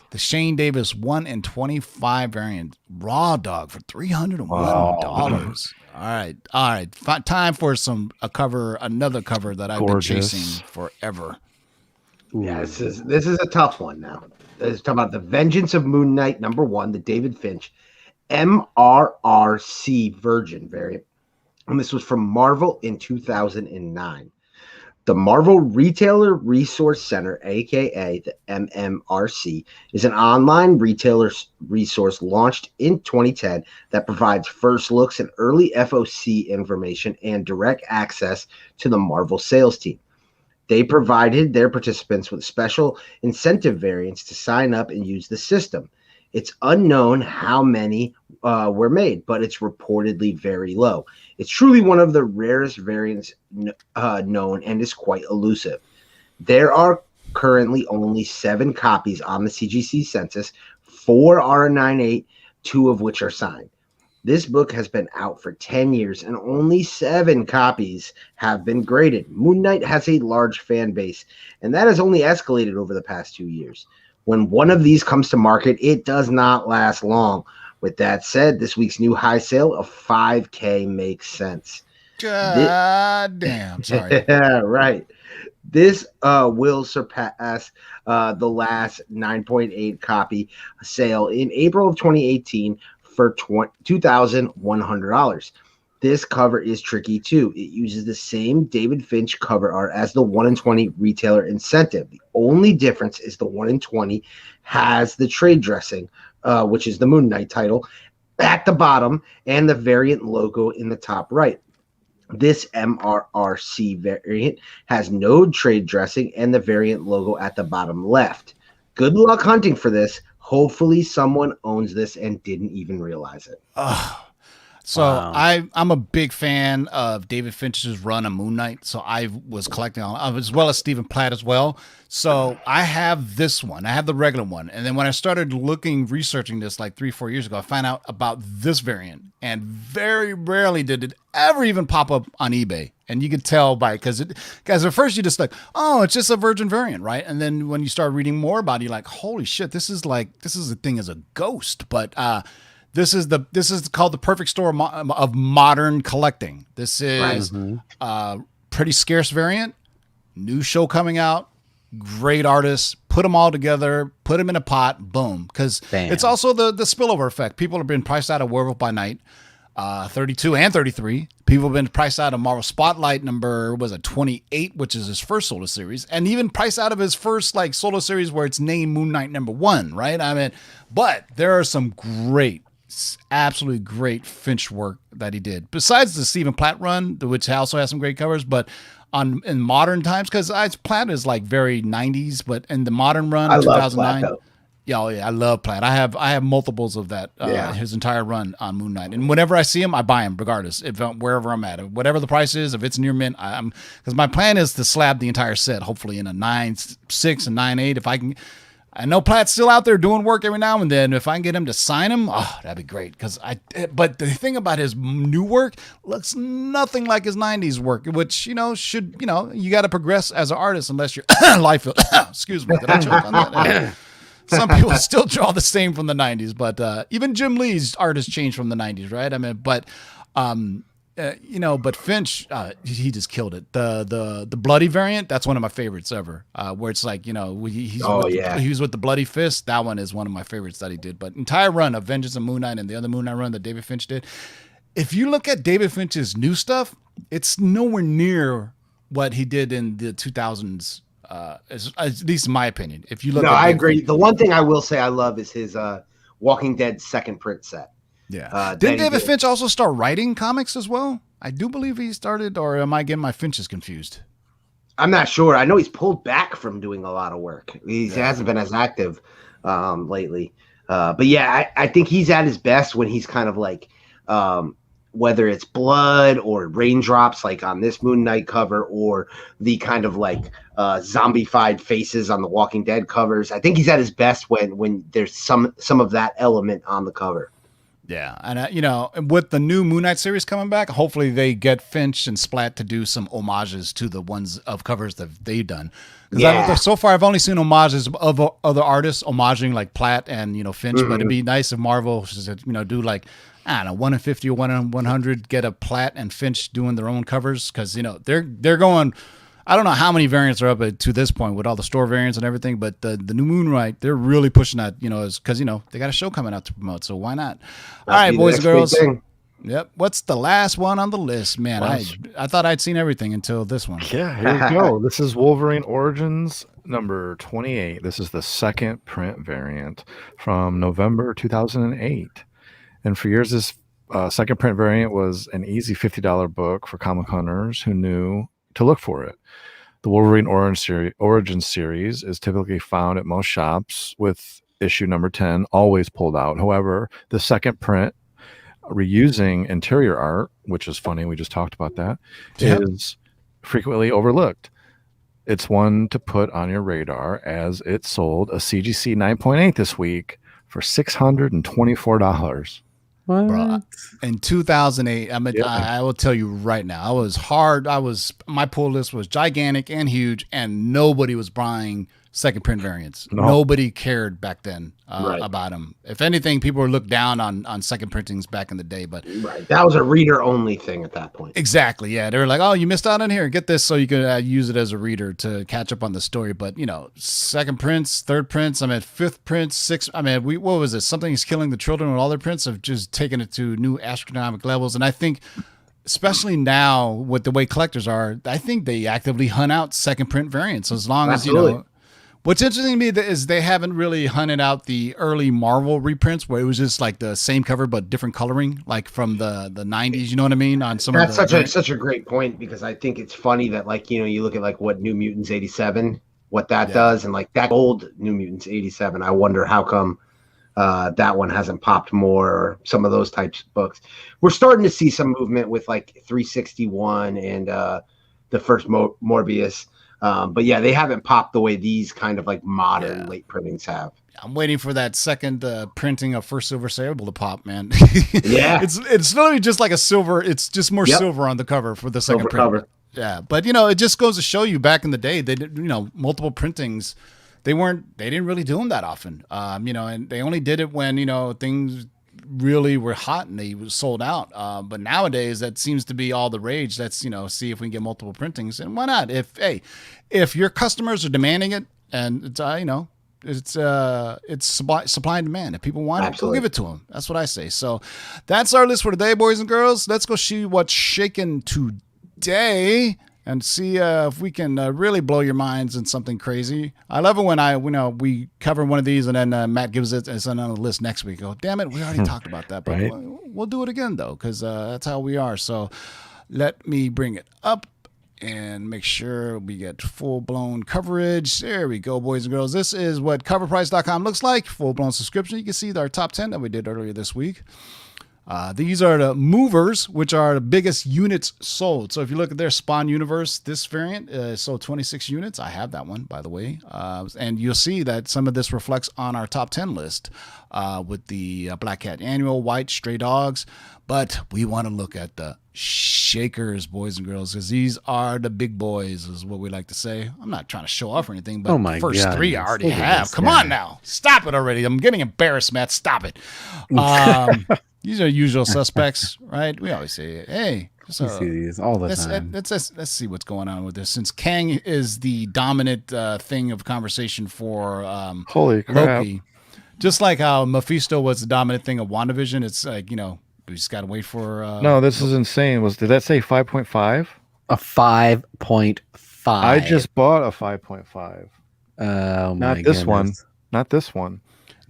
the Shane Davis 1 in 25 variant raw dog for $301. Wow. All right. Time for another cover that I've been chasing forever. Yeah, this is a tough one now. Let's talk about The Vengeance of Moon Knight number 1, the David Finch MRRC Virgin variant. And this was from Marvel in 2009. The Marvel Retailer Resource Center, aka the MMRC, is an online retailer resource launched in 2010 that provides first looks and early FOC information and direct access to the Marvel sales team. They provided their participants with special incentive variants to sign up and use the system. It's unknown how many were made, but it's reportedly very low. It's truly one of the rarest variants known and is quite elusive. There are currently only 7 copies on the CGC census. 4 are 9.8, 2 of which are signed. This book has been out for 10 years and only 7 copies have been graded. Moon Knight has a large fan base, and that has only escalated over the past 2 years. When one of these comes to market, it does not last long. With that said, this week's new high sale of $5,000 makes sense. God damn. Sorry. Yeah, right. This will surpass the last 9.8 copy sale in April of 2018 for $2,100. This cover is tricky too. It uses the same David Finch cover art as the 1 in 20 retailer incentive. The only difference is the 1 in 20 has the trade dressing, which is the Moon Knight title, at the bottom and the variant logo in the top right. This MRRC variant has no trade dressing and the variant logo at the bottom left. Good luck hunting for this. Hopefully someone owns this and didn't even realize it. So wow. I'm a big fan of David Finch's run on Moon Knight. So I was collecting as well as Stephen Platt as well. So I have this one. I have the regular one. And then when I started researching this like 3-4 years ago, I found out about this variant. And very rarely did it ever even pop up on eBay. And you could tell because at first you just like, oh, it's just a virgin variant, right? And then when you start reading more about it, you're like, holy shit, this is a thing as a ghost. But This is called the perfect storm of modern collecting. This is a pretty scarce variant. New show coming out. Great artist. put them all together, put them in a pot, boom. Because Bam. it's also the spillover effect. People have been priced out of Werewolf by Night, 32 and 33. People have been priced out of Marvel Spotlight number 28, which is his first solo series, and even priced out of his first like solo series where it's named Moon Knight #1, right? I mean, but there are some great, absolutely great Finch work that he did. Besides the Stephen Platt run, which also has some great covers, but in modern times, because Platt is like very 90s, but in the modern run, I 2009. love Platt, Yeah, oh yeah, I love Platt. I have multiples of that. His entire run on Moon Knight, and whenever I see him, I buy him regardless. Wherever I'm at, whatever the price is, if it's near mint, I'm because my plan is to slab the entire set, hopefully in a 9.6 and 9.8. If I can, I know Platt's still out there doing work every now and then. If I can get him to sign him, oh, that'd be great. But the thing about his new work looks nothing like his 90s work, which you got to progress as an artist unless you're life. Excuse me, did I choke on that? Some people still draw the same from the 90s, but even Jim Lee's art has changed from the 90s, right? I mean, but Finch, he just killed it. The bloody variant, that's one of my favorites ever. Where it's like, he was with the bloody fist. That one is one of my favorites that he did. But entire run of Vengeance and Moon Knight and the other Moon Knight run that David Finch did. If you look at David Finch's new stuff, it's nowhere near what he did in the 2000s. At least in my opinion. If you look, I agree. The one thing I will say I love is his Walking Dead second print set. Yeah. Didn't David Finch also start writing comics as well? I do believe he started, or am I getting my Finches confused? I'm not sure. I know he's pulled back from doing a lot of work. He hasn't been as active lately. But yeah, I think he's at his best when he's kind of like whether it's blood or raindrops like on this Moon Knight cover, or the kind of like zombified faces on the Walking Dead covers. I think he's at his best when there's some of that element on the cover. Yeah, and with the new Moon Knight series coming back, hopefully they get Finch and Splat to do some homages to the ones of covers that they've done. Because so far I've only seen homages of other artists homaging like Platt and Finch, but it'd be nice if Marvel do like, I don't know, 1 in 50 or 1 in 100, get a Platt and Finch doing their own covers, because they're going. I don't know how many variants are up to this point with all the store variants and everything, but the new Moon Knight, they're really pushing that, because they got a show coming out to promote, so why not? All right, boys and girls. Yep. What's the last one on the list, man? I thought I'd seen everything until this one. Yeah, here we go. This is Wolverine Origins number 28. This is the second print variant from November 2008. And for years, this second print variant was an easy $50 book for comic hunters who knew to look for it. The Wolverine Origins series is typically found at most shops, with issue number 10 always pulled out. However, the second print, reusing interior art, which is funny, we just talked about that, is frequently overlooked. It's one to put on your radar, as it sold a CGC 9.8 this week for $624. Bro, in 2008, I will tell you right now, my pull list was gigantic and huge, and nobody was buying second print variants. No. Nobody cared back then about them. If anything, people were looked down on second printings back in the day. But that was a reader only thing at that point. Exactly. Yeah, they were like, "Oh, you missed out on here. Get this, so you can use it as a reader to catch up on the story." But second prints, third prints. Fifth prints, sixth. What was it? Something's Killing the Children. With all their prints have just taken it to new astronomical levels. And I think, especially now with the way collectors are, I think they actively hunt out second print variants. As long as What's interesting to me is they haven't really hunted out the early Marvel reprints where it was just like the same cover but different coloring, like from the 90s. You know what I mean? On some That's such a great point, because I think it's funny that you look at like what New Mutants 87, what that does, and like that old New Mutants 87. I wonder how come that one hasn't popped more, or some of those types of books. We're starting to see some movement with like 361 and the first Morbius. But yeah, they haven't popped the way these kind of like modern late printings have. I'm waiting for that second printing of First Silver Sable to pop, man. Yeah, it's literally just like a silver. It's just more silver on the cover for the second print. Cover. Yeah, but it just goes to show you, back in the day, they did, multiple printings. They didn't really do them that often. And they only did it when things really were hot and they was sold out. But nowadays that seems to be all the rage. Let's see if we can get multiple printings, and why not? If your customers are demanding it, and it's it's supply and demand. If people want it, go Absolutely. give it to them. That's what I say. So that's our list for today, boys and girls. Let's go see what's shaking today and see if we can really blow your minds in something crazy. I love it when we cover one of these and then Matt gives it as on the list next week. Go, damn it, we already talked about that, but Right. we'll do it again though, because that's how we are. So let me bring it up and make sure we get full-blown coverage. There we go, boys and girls. This is what CovrPrice.com looks like. Full-blown subscription. You can see our top 10 that we did earlier this week. These are the movers, which are the biggest units sold. So if you look at their Spawn Universe, this variant sold 26 units. I have that one, by the way. And you'll see that some of this reflects on our top 10 list with the Black Cat Annual, White, Stray Dogs. But we want to look at the shakers, boys and girls, because these are the big boys, is what we like to say. I'm not trying to show off or anything, but Oh my the first God. three I already Look at have. this Come guy. on now. Stop it already. I'm getting embarrassed, Matt. Stop it. These are usual suspects, right? We always say, hey, just, You see these all the time. let's see what's going on with this. Since Kang is the dominant thing of conversation for Holy crap. Loki, just like how Mephisto was the dominant thing of WandaVision, it's like, we just got to wait for... No, this is insane. Did that say 5.5? A 5.5. I just bought a 5.5 Oh my Not this one. goodness. Not this one.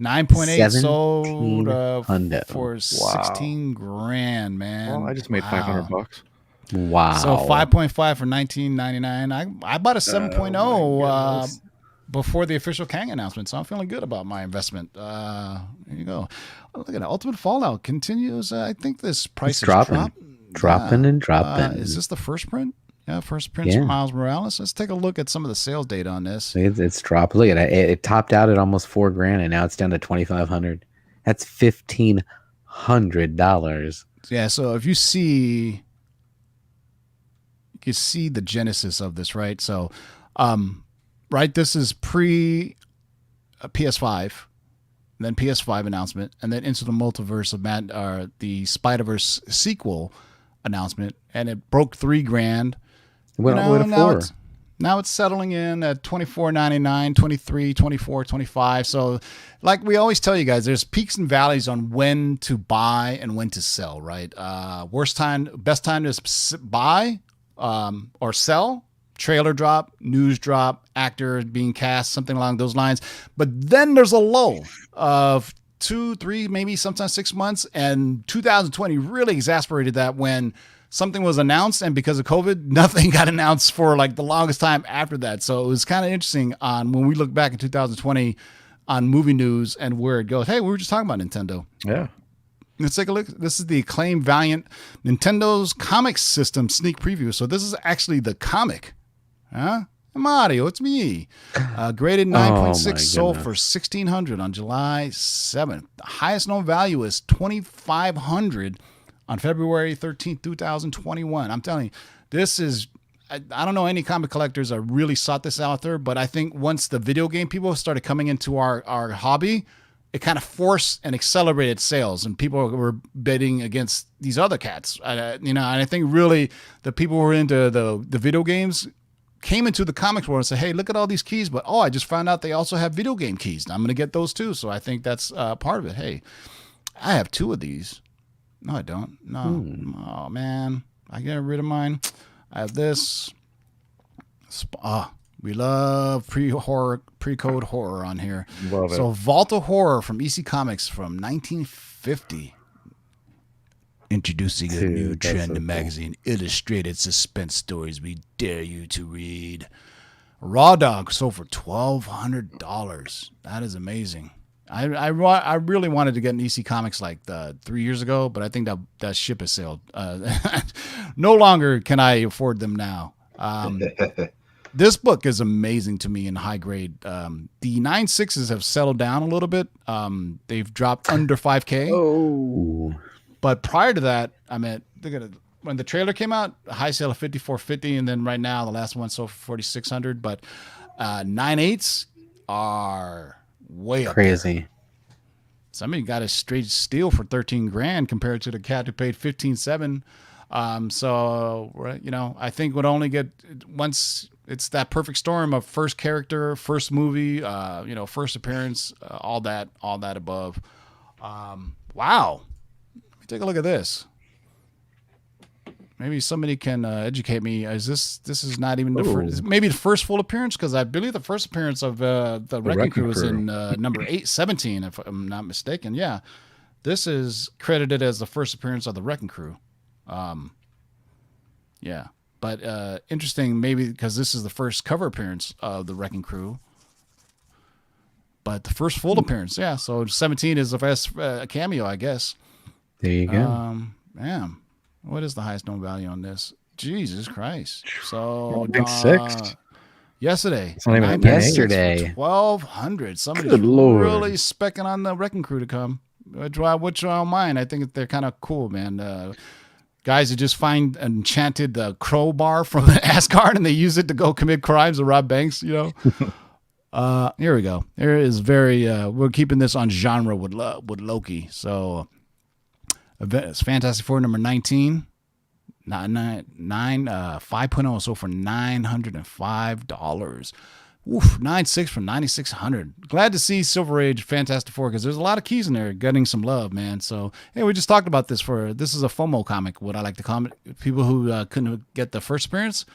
9.8 sold hundo. for 16 grand, man. Well, I just made Wow. $500. Wow. So 5.5 for 19.99. I bought a 7.0 before the official Kang announcement, so I'm feeling good about my investment. There you go. Oh, look at that. Ultimate Fallout continues. I think this price It's is dropping. Dropping and dropping. Is this the first print? Yeah, first print Yeah. for Miles Morales. Let's take a look at some of the sales data on this. It's dropped. Look at it. It topped out at almost $4,000 and now it's down to $2,500. That's $1,500. Yeah, so if you see, you can see the genesis of this, right? So, right, this is pre PS5, then PS5 announcement, and then Into the Multiverse of the Spider-Verse sequel announcement, and it broke $3,000. It went all the way to $4,000. Now it's settling in at $24.99, $23, $24, $25. So, like we always tell you guys, there's peaks and valleys on when to buy and when to sell, right? Best time to buy or sell, trailer drop, news drop, actor being cast, something along those lines. But then there's a lull of 2, 3, maybe sometimes 6 months. And 2020 really exasperated that when something was announced, and because of COVID, nothing got announced for like the longest time after that. So it was kind of interesting on when we look back in 2020 on movie news and where it goes. Hey, we were just talking about Nintendo. Yeah. Let's take a look. This is the acclaimed Valiant Nintendo's comic system sneak preview. So this is actually the comic. Huh? Mario, it's me. Graded 9.6, sold for $1,600 on July 7th. The highest known value is $2,500 on February 13th, 2021. I'm telling you, this is, I don't know any comic collectors that really sought this out there, but I think once the video game people started coming into our hobby, it kind of forced and accelerated sales, and people were bidding against these other cats. And I think really the people who were into the video games came into the comics world and said, hey, look at all these keys, but I just found out they also have video game keys. I'm going to get those too. So I think that's part of it. Hey, I have 2 of these. No, I don't. No. Oh, man. I get rid of mine. I have this. We love pre-code horror on here. Love it. So Vault of Horror from EC Comics from 1950. Introducing a Dude, new that's trend so in cool. magazine, illustrated suspense stories we dare you to read. Raw Dog sold for $1,200. That is amazing. I really wanted to get an EC Comics like 3 years ago, but I think that ship has sailed. No longer can I afford them now. This book is amazing to me in high grade. The 9.6s have settled down a little bit. They've dropped under 5K. Oh. But prior to that, I mean, when the trailer came out, a high sale of $5,450, and then right now the last one sold for $4,600. But 9.8s are way up there. Crazy. Somebody got a straight steal for $13,000 compared to the cat who paid $15,700. So I think would only get once It's that perfect storm of first character, first movie, first appearance, all that above. Wow. Let me take a look at this. Maybe somebody can educate me. This is not even the first, maybe the first full appearance, because I believe the first appearance of the Wrecking Crew was in number 17, if I'm not mistaken. Yeah, this is credited as the first appearance of the Wrecking Crew. Yeah, but interesting, maybe because this is the first cover appearance of the Wrecking Crew. But the first full appearance, yeah. So 17 is the first cameo, I guess. There you go. Yeah. What is the highest known value on this? Jesus Christ. So, 6. Yesterday. It's not even yesterday. 1,200. Somebody's Good Lord. really specking on the Wrecking Crew to come. Which I don't mind. I think they're kind of cool, man. Guys who just find an enchanted crowbar from Asgard and they use it to go commit crimes or rob banks, Here we go. There is we're keeping this on genre with Loki. So, it's Fantastic Four number 19. 5.0 so for $905. Oof, 9.6 from 9,600. Glad to see Silver Age Fantastic Four, because there's a lot of keys in there getting some love, man. So, hey, we just talked about this this is a FOMO comic, what I like to comment. People who couldn't get the first appearance,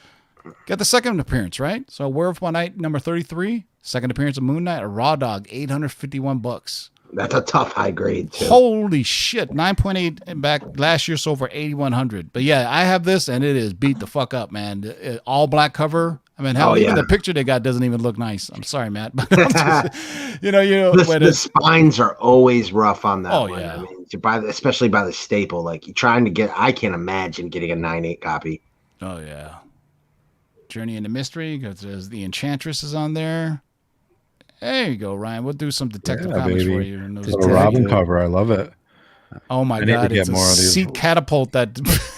get the second appearance, right? So, Werewolf by Night number 33, second appearance of Moon Knight, a Raw Dog, $851. That's a tough high grade too. Holy shit, 9.8 back last year, so for 8,100. But yeah, I have this and it is beat the fuck up, man. All black cover. I mean, hell, even the picture they got doesn't even look nice. I'm sorry, Matt, but the spines are always rough on that one. Yeah. I mean, especially by the staple. Like you're trying to get, I can't imagine getting a 9.8 copy. Oh yeah. Journey into Mystery, because the Enchantress is on there. There you go, Ryan. We'll do some detective comics for you. Just a Robin cover. I love it. Oh my God! It's a seat catapult that. These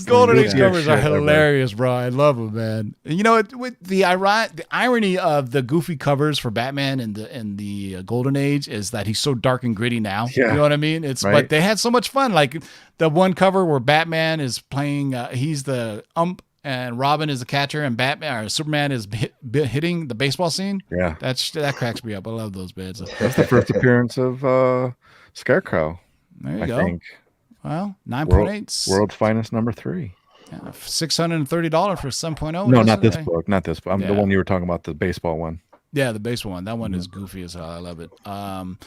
Golden Age covers are hilarious, bro. I love them, man. And with the irony of the goofy covers for Batman and the Golden Age is that he's so dark and gritty now. Yeah. You know what I mean? But they had so much fun. Like the one cover where Batman is playing, he's the ump. And Robin is the catcher, and Batman or Superman is hitting the baseball scene. Yeah, that cracks me up. I love those bits. That's the first appearance of Scarecrow. There you go. I think. Well, 9.8. World's Finest number 3. Yeah, $630 for 7.0. No, not this book. Not this book. The one you were talking about, the baseball one. Yeah, the baseball one. That one is goofy as hell. I love it. Some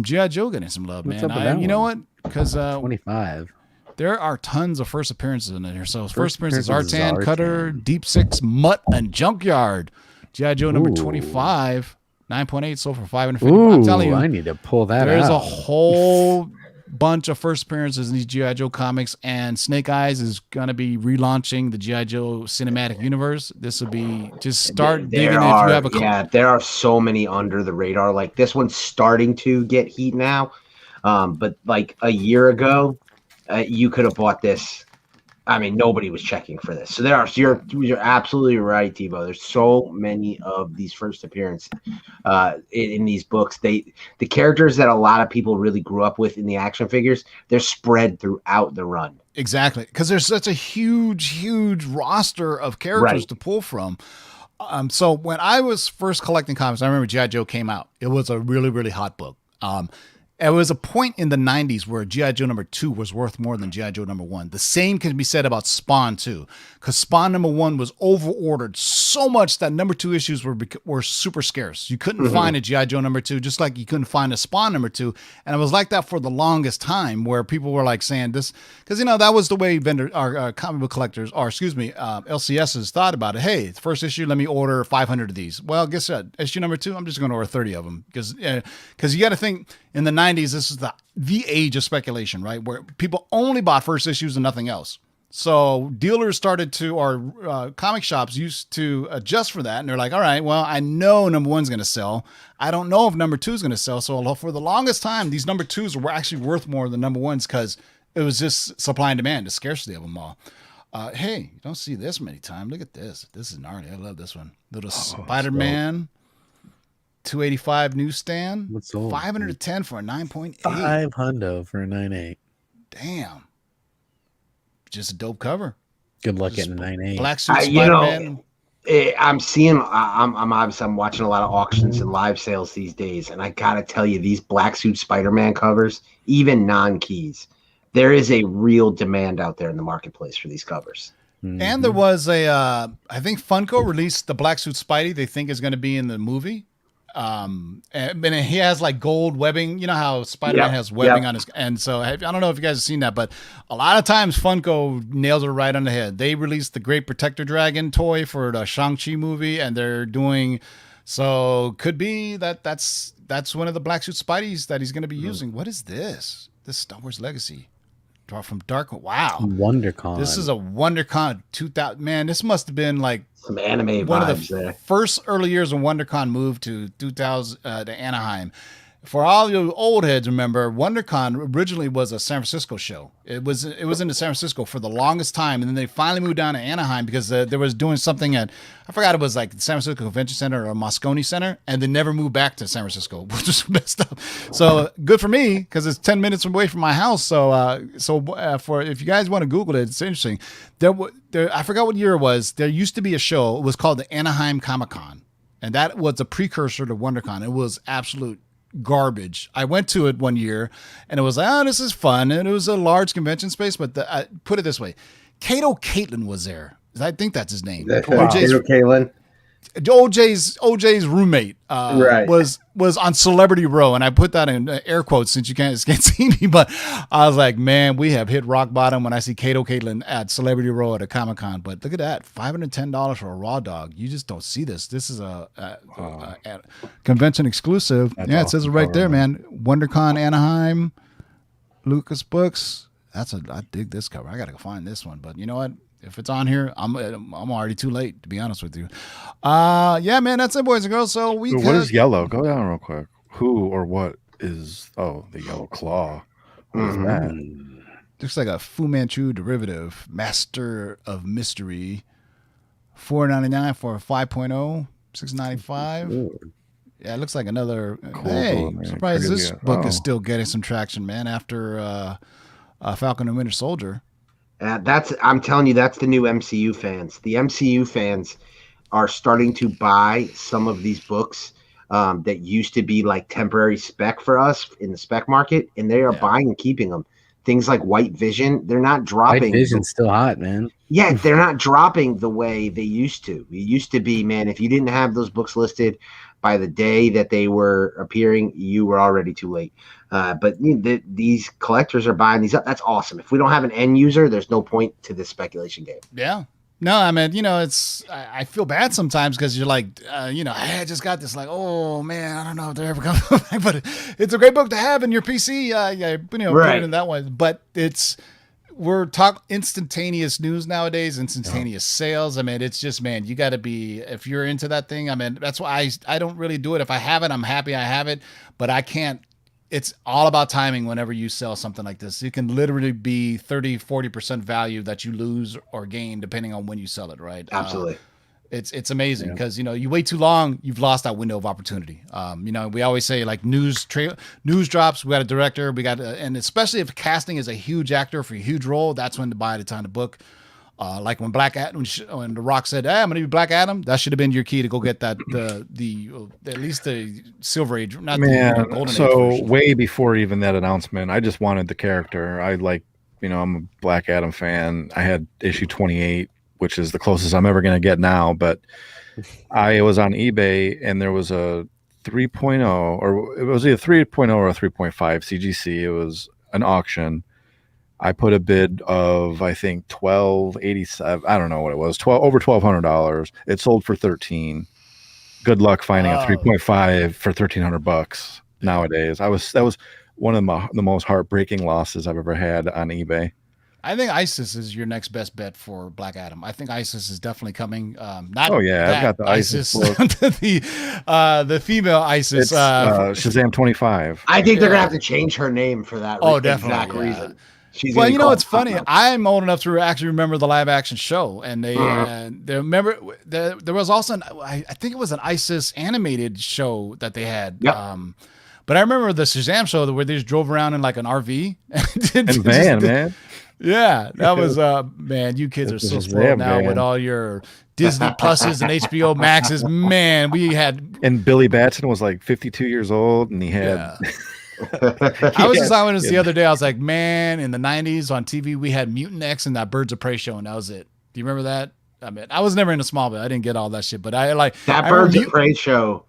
G.I. Joe getting some love, man. You know what? Because 25. There are tons of first appearances in there. So first appearance is Zartan, Cutter, Deep Six, Mutt, and Junkyard. G.I. Joe number 25, 9.8 sold for $550. I'm telling you, I need to pull that there's out. a whole bunch of first appearances in these G.I. Joe comics, and Snake Eyes is going to be relaunching the G.I. Joe cinematic universe. This will be just start digging if you have a there are so many under the radar. Like this one's starting to get heat now. But like a year ago, you could have bought this. I mean, nobody was checking for this. So you're absolutely right, Tebow. There's so many of these first appearances in these books. The characters that a lot of people really grew up with in the action figures, they're spread throughout the run. Exactly, because there's such a huge roster of characters to pull from. So when I was first collecting comics, I remember G.I. Joe came out. It was a really, really hot book. There was a point in the 90s where G.I. Joe number 2 was worth more than G.I. Joe number 1. The same can be said about Spawn 2, because Spawn number 1 was over-ordered so much that number 2 issues were super scarce. You couldn't find a G.I. Joe number 2, just like you couldn't find a Spawn number 2. And it was like that for the longest time, where people were like saying this, because, that was the way comic book collectors, or LCSs thought about it. Hey, first issue, let me order 500 of these. Well, guess what? Issue number 2, I'm just going to order 30 of them, because you got to think, in the 90s, this is the age of speculation, right? Where people only bought first issues and nothing else. So dealers started to, or comic shops used to adjust for that. And they're like, all right, well, I know number 1's going to sell. I don't know if number 2 is going to sell. So for the longest time, these number 2s were actually worth more than number 1s, because it was just supply and demand, the scarcity of them all. Hey, you don't see this many times. Look at this. This is gnarly. I love this one. Little Spider-Man. 285 newsstand. What's sold? 510 for a 9.8. $500 for a 9.8. Damn. Just a dope cover. Good luck getting 9A. Black suit You Spider-Man. know, I'm seeing. I'm obviously I'm watching a lot of auctions and live sales these days, and I gotta tell you, these black suit Spider-Man covers, even non-keys, there is a real demand out there in the marketplace for these covers. And there was I think Funko released the black suit Spidey. They think is going to be in the movie. And he has like gold webbing. You know how Spider-Man has webbing on his, and so I don't know if you guys have seen that, but a lot of times Funko nails it right on the head. They released the Great Protector Dragon toy for the Shang-Chi movie, and they're doing so. Could be that's one of the black suit Spideys that he's going to be using. What is this? This Star Wars Legacy. From Dark. Wow. WonderCon. This is a WonderCon 2000. Man, this must have been like Some anime one vibes of the there. first early years when WonderCon moved to 2000 to Anaheim. For all you old heads, remember WonderCon originally was a San Francisco show. It was in San Francisco for the longest time, and then they finally moved down to Anaheim because there was doing something at, I forgot, it was like the San Francisco Convention Center or Moscone Center, and they never moved back to San Francisco, which is messed up. So good for me because it's 10 minutes away from my house. So for if you guys want to Google it, it's interesting. There I forgot what year it was. There used to be a show. It was called the Anaheim Comic Con, and that was a precursor to WonderCon. It was absolute garbage. I went to it one year and it was like, oh, this is fun. And it was a large convention space, but put it this way. Kato Caitlin was there. I think that's his name. Kaylin. OJ's roommate Right. was on Celebrity Row, and I put that in air quotes since you can't see me, but I was like, man, we have hit rock bottom when I see Kato Caitlin at Celebrity Row at a Comic-Con. But look at that, $510 for a raw dog. You just don't see this. This is a convention exclusive. Yeah, it says it right there, man. WonderCon Anaheim, Lucas Books. I dig this cover. I gotta go find this one, but you know what? If it's on here, I'm already too late, to be honest with you. Yeah, man, that's it, boys and girls. So what is yellow? Go down real quick. Who or what is? Oh, the yellow claw. What is that? Looks like a Fu Manchu derivative. Master of Mystery. $4.99 for a 5.0. $6.95. Yeah, it looks like another. Cool, hey, man. surprised this book is Oh. still getting some traction, man. After Falcon and Winter Soldier. I'm telling you, that's the new MCU fans. The MCU fans are starting to buy some of these books that used to be like temporary spec for us in the spec market, and they are buying and keeping them. Things like White Vision, they're not dropping. White Vision's still hot, man. Yeah, they're not dropping the way they used to. It used to be, man, if you didn't have those books listed by the day that they were appearing, you were already too late. But these collectors are buying these up. That's awesome. If we don't have an end user, there's no point to this speculation game. Yeah. No, I mean, I feel bad sometimes because you're like, hey, I just got this. Like, oh man, I don't know if they're ever coming back, but it's a great book to have in your PC. Put it in that one. But we're talking instantaneous news nowadays, instantaneous sales. I mean, it's just, man, you got to be, if you're into that thing. I mean, that's why I don't really do it. If I have it, I'm happy I have it, but I can't. It's all about timing whenever you sell something like this. It can literally be 30, 40% value that you lose or gain depending on when you sell it, right? Absolutely. It's amazing because, you wait too long, you've lost that window of opportunity. We always say like news drops, we got a director, and especially if casting is a huge actor for a huge role, that's when to buy the time to book. Like when Black Adam, when The Rock said, "Hey, I'm gonna be Black Adam," that should have been your key to go get that the at least the Silver Age, not the Golden Age. So version. way before even that announcement, I just wanted the character. I'm a Black Adam fan. I had issue 28, which is the closest I'm ever gonna get now. But I was on eBay and there was a 3.0, or it was either 3.0 or a 3.5 CGC. It was an auction. I put a bid of, I think, $12.87. I don't know what it was. Over $1,200. It sold for $13. Good luck finding a 3.5 for $1,300 nowadays. That was one of the most heartbreaking losses I've ever had on eBay. I think ISIS is your next best bet for Black Adam. I think ISIS is definitely coming. I've got the ISIS book. the female ISIS. It's Shazam 25. I think they're gonna have to change her name for that exact reason. Well, it's funny. I'm old enough to actually remember the live action show, and they remember there was also I think it was an ISIS animated show that they had. Yep. But I remember the Shazam show where they just drove around in like an RV and van, man. Yeah, that was man. You kids are so spoiled now with all your Disney Pluses and HBO Maxes. Man, we had. And Billy Batson was like 52 years old, and he had. Yeah. I was just on this the other day. I was like, man, in the 90s on TV, we had Mutant X and that Birds of Prey show, and that was it. Do you remember that? I mean, I was never into Smallville. I didn't get all that shit, but I like that Birds of Prey show.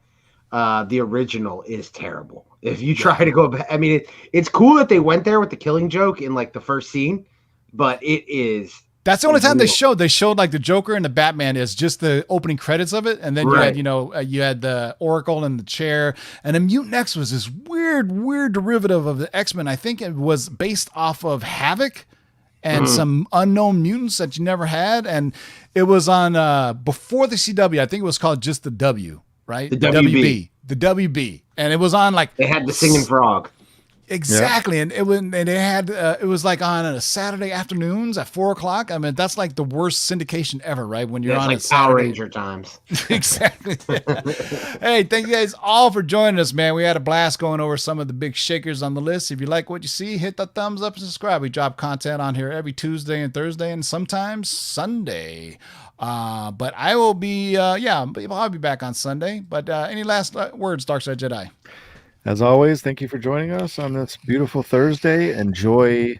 The original is terrible. If you try to go back, I mean, it's cool that they went there with the Killing Joke in like the first scene, but it is. That's the only time they showed like the Joker and the Batman is just the opening credits of it, and then you had you had the Oracle in the chair, and then Mutant X was this weird derivative of the X-Men. I think it was based off of Havoc and some unknown mutants that you never had, and it was on before the CW. I think it was called just the W, right? The WB. The WB, and it was on like they had the singing frog. Exactly, and it was like on a Saturday afternoons at 4:00. I mean, that's like the worst syndication ever, right? When you're on like a Saturday. Power Ranger times. Exactly. Hey, thank you guys all for joining us, man. We had a blast going over some of the big shakers on the list. If you like what you see, hit the thumbs up and subscribe. We drop content on here every Tuesday and Thursday, and sometimes Sunday. But I will be, I'll be back on Sunday. But any last words, Darkside Jedi? As always, thank you for joining us on this beautiful Thursday. Enjoy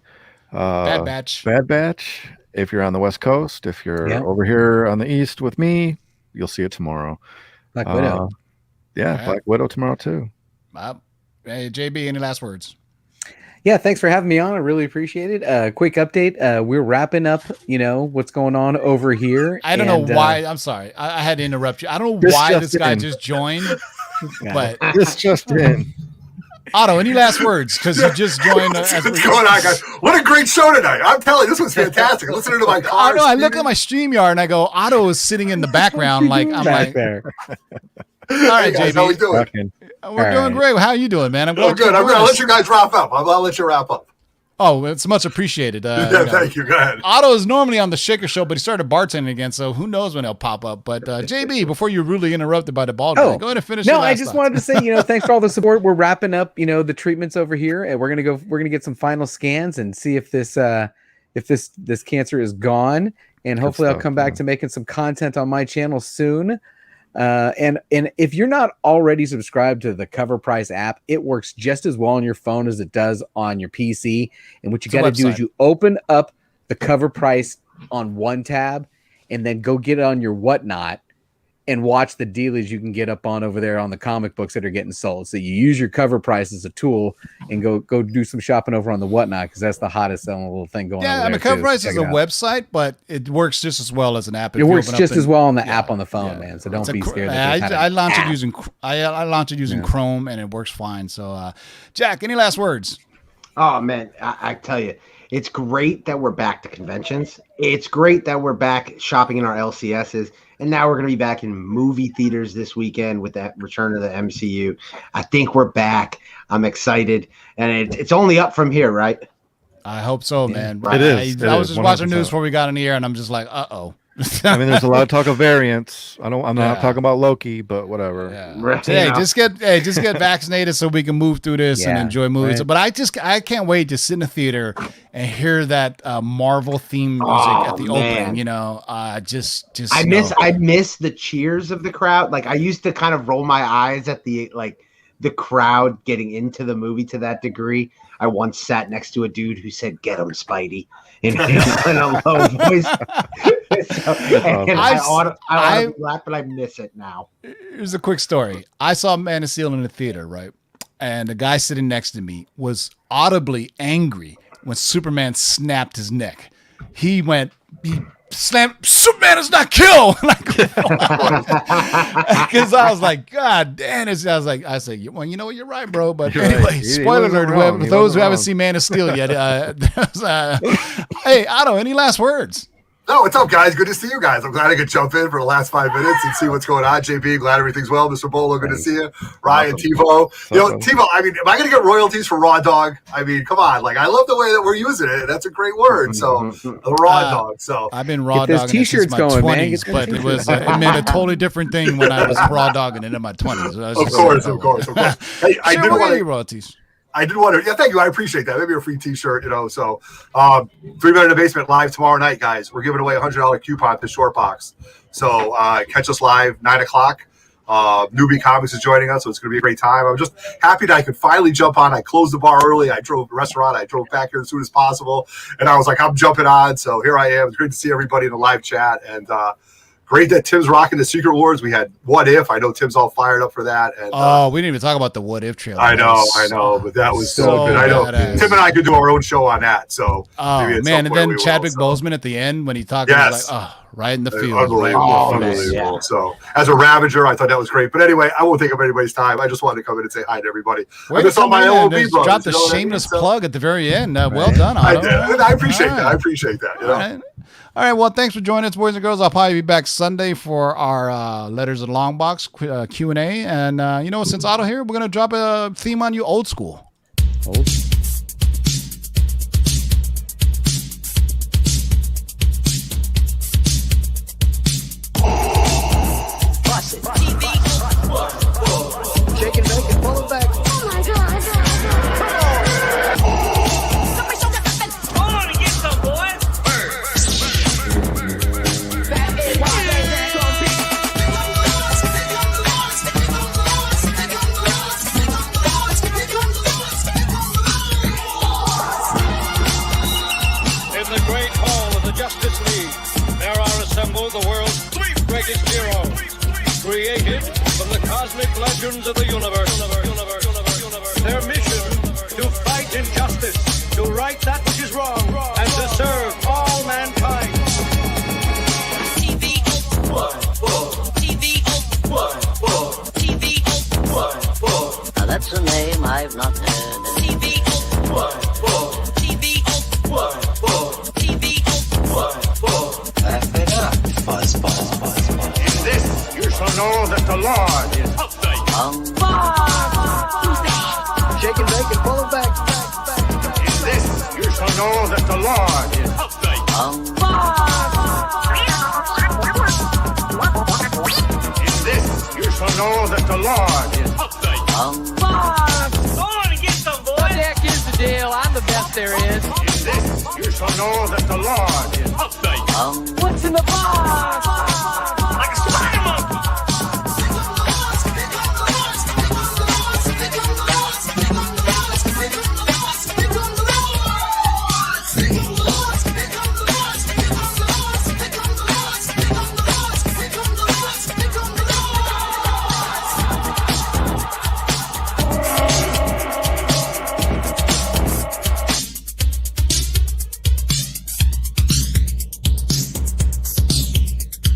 Bad Batch. Bad Batch. If you're on the West Coast, if you're over here on the East with me, you'll see it tomorrow. Black Widow. Yeah, Black Widow tomorrow too. Hey, JB, any last words? Yeah, thanks for having me on. I really appreciate it. Quick update. We're wrapping up, what's going on over here. I don't know why. I'm sorry. I had to interrupt you. I don't know why this guy just joined. But this just in. Otto, any last words? Because you just joined. What's going on, guys? What a great show tonight! I'm telling you, this was fantastic. Listening to my car. I look at my StreamYard and I go, Otto is sitting in the background, like I'm back like. there. All right, guys, JB. how we doing? We're doing great. How are you doing, man? I'm glad good. I'm gonna let you guys wrap up. I'll let you wrap up. Oh, it's much appreciated. Thank you. Go ahead. Otto is normally on the Shaker Show, but he started bartending again, so who knows when he'll pop up. But JB, before you're rudely interrupted by the ball guy, go ahead and finish. No, I just wanted to say, thanks for all the support. We're wrapping up, the treatments over here, and we're gonna get some final scans and see if this cancer is gone. And hopefully, I'll come back to making some content on my channel soon. And if you're not already subscribed to the CovrPrice app, it works just as well on your phone as it does on your PC. And what you got to do is you open up the CovrPrice on one tab and then go get it on your whatnot and watch the dealers you can get up on over there on the comic books that are getting sold. So you use your CovrPrice as a tool and go do some shopping over on the whatnot, because that's the hottest selling little thing going on. Yeah, I mean, CovrPrice is a website, but it works just as well as an app. It works just as well on the app on the phone, man. So don't be scared. I launched it using Chrome, and it works fine. So, Jack, any last words? Oh man, I tell you, it's great that we're back to conventions. It's great that we're back shopping in our LCSs. And now we're going to be back in movie theaters this weekend with that return to the MCU. I think we're back. I'm excited. And it's only up from here, right? I hope so, man. It is. I was just watching news before we got in the air, and I'm just like, uh-oh. I mean, there's a lot of talk of variants. I'm not talking about Loki, but whatever. Yeah. Right. Hey, just get vaccinated so we can move through this and enjoy movies. Right. But I can't wait to sit in the theater and hear that Marvel theme music at the opening. I miss the cheers of the crowd. Like I used to kind of roll my eyes at the crowd getting into the movie to that degree. I once sat next to a dude who said, "Get him, Spidey," in a low voice. I laugh, but I miss it now. Here's a quick story. I saw Man of Steel in the theater, right? And the guy sitting next to me was audibly angry when Superman snapped his neck. He slammed, Superman is not killed. Because I was like, God damn it. I said, well, you know what? You're right, bro. But anyway, spoiler alert. For those who haven't seen Man of Steel yet, hey, Otto, any last words? No, what's up, guys? Good to see you guys. I'm glad I could jump in for the last 5 minutes and see what's going on. JB, glad everything's well. Mr. Bolo, good to see you. Ryan, awesome. TiVo. TiVo, I mean, am I going to get royalties for Raw Dog? I mean, come on. Like, I love the way that we're using it. That's a great word. So, the Raw Dog. So I've been Raw Dogging since my 20s, but it meant a totally different thing when I was Raw Dogging it in my 20s. Of course. Hey, I did want royalties. I did want to. Yeah, thank you. I appreciate that. Maybe a free T-shirt, So, 3 Minute in the Basement live tomorrow night, guys. We're giving away a $100 coupon to Short Box. So catch us live 9:00. Newbie Comics is joining us, so it's going to be a great time. I'm just happy that I could finally jump on. I closed the bar early. I drove the restaurant. I drove back here as soon as possible, and I was like, I'm jumping on. So here I am. It's great to see everybody in the live chat, and great that Tim's rocking the Secret Wars. We had What If. I know Tim's all fired up for that. And we didn't even talk about the What If trailer. I know, but that was so good. I know Tim and I could do our own show on that. So maybe man, and then Chadwick Boseman at the end when he talked, yes. Like, right in the field. Unbelievable. Yeah. So as a Ravager, I thought that was great. But anyway, I won't take up anybody's time. I just wanted to come in and say hi to everybody. I just saw my LOB brothers. Dropped a shameless plug at the very end. Well done, Otto. I appreciate that. I appreciate that. All right. Well, thanks for joining us, boys and girls. I'll probably be back Sunday for our Letters and Long Box Q&A. And, since Otto here, we're going to drop a theme on you, old school. Shake and bake and pull it back. Oh my God. In the great hall of the Justice League, there are assembled the world's 3 greatest heroes, created from the cosmic legends of the universe. Their mission, to fight injustice, to right that which is wrong, and to serve all mankind. Now that's a name I've not heard. Laugh it up, fuzzball. In this, you shall know that the Lord is upright. Shake and bake and pull it back. In this, you shall know that the Lord is upright. In this, you shall know that the Lord is upright. Go on and get some, boy. What the heck is the deal? I'm the best there is. In this, you shall know that the Lord is upright. What's in the box?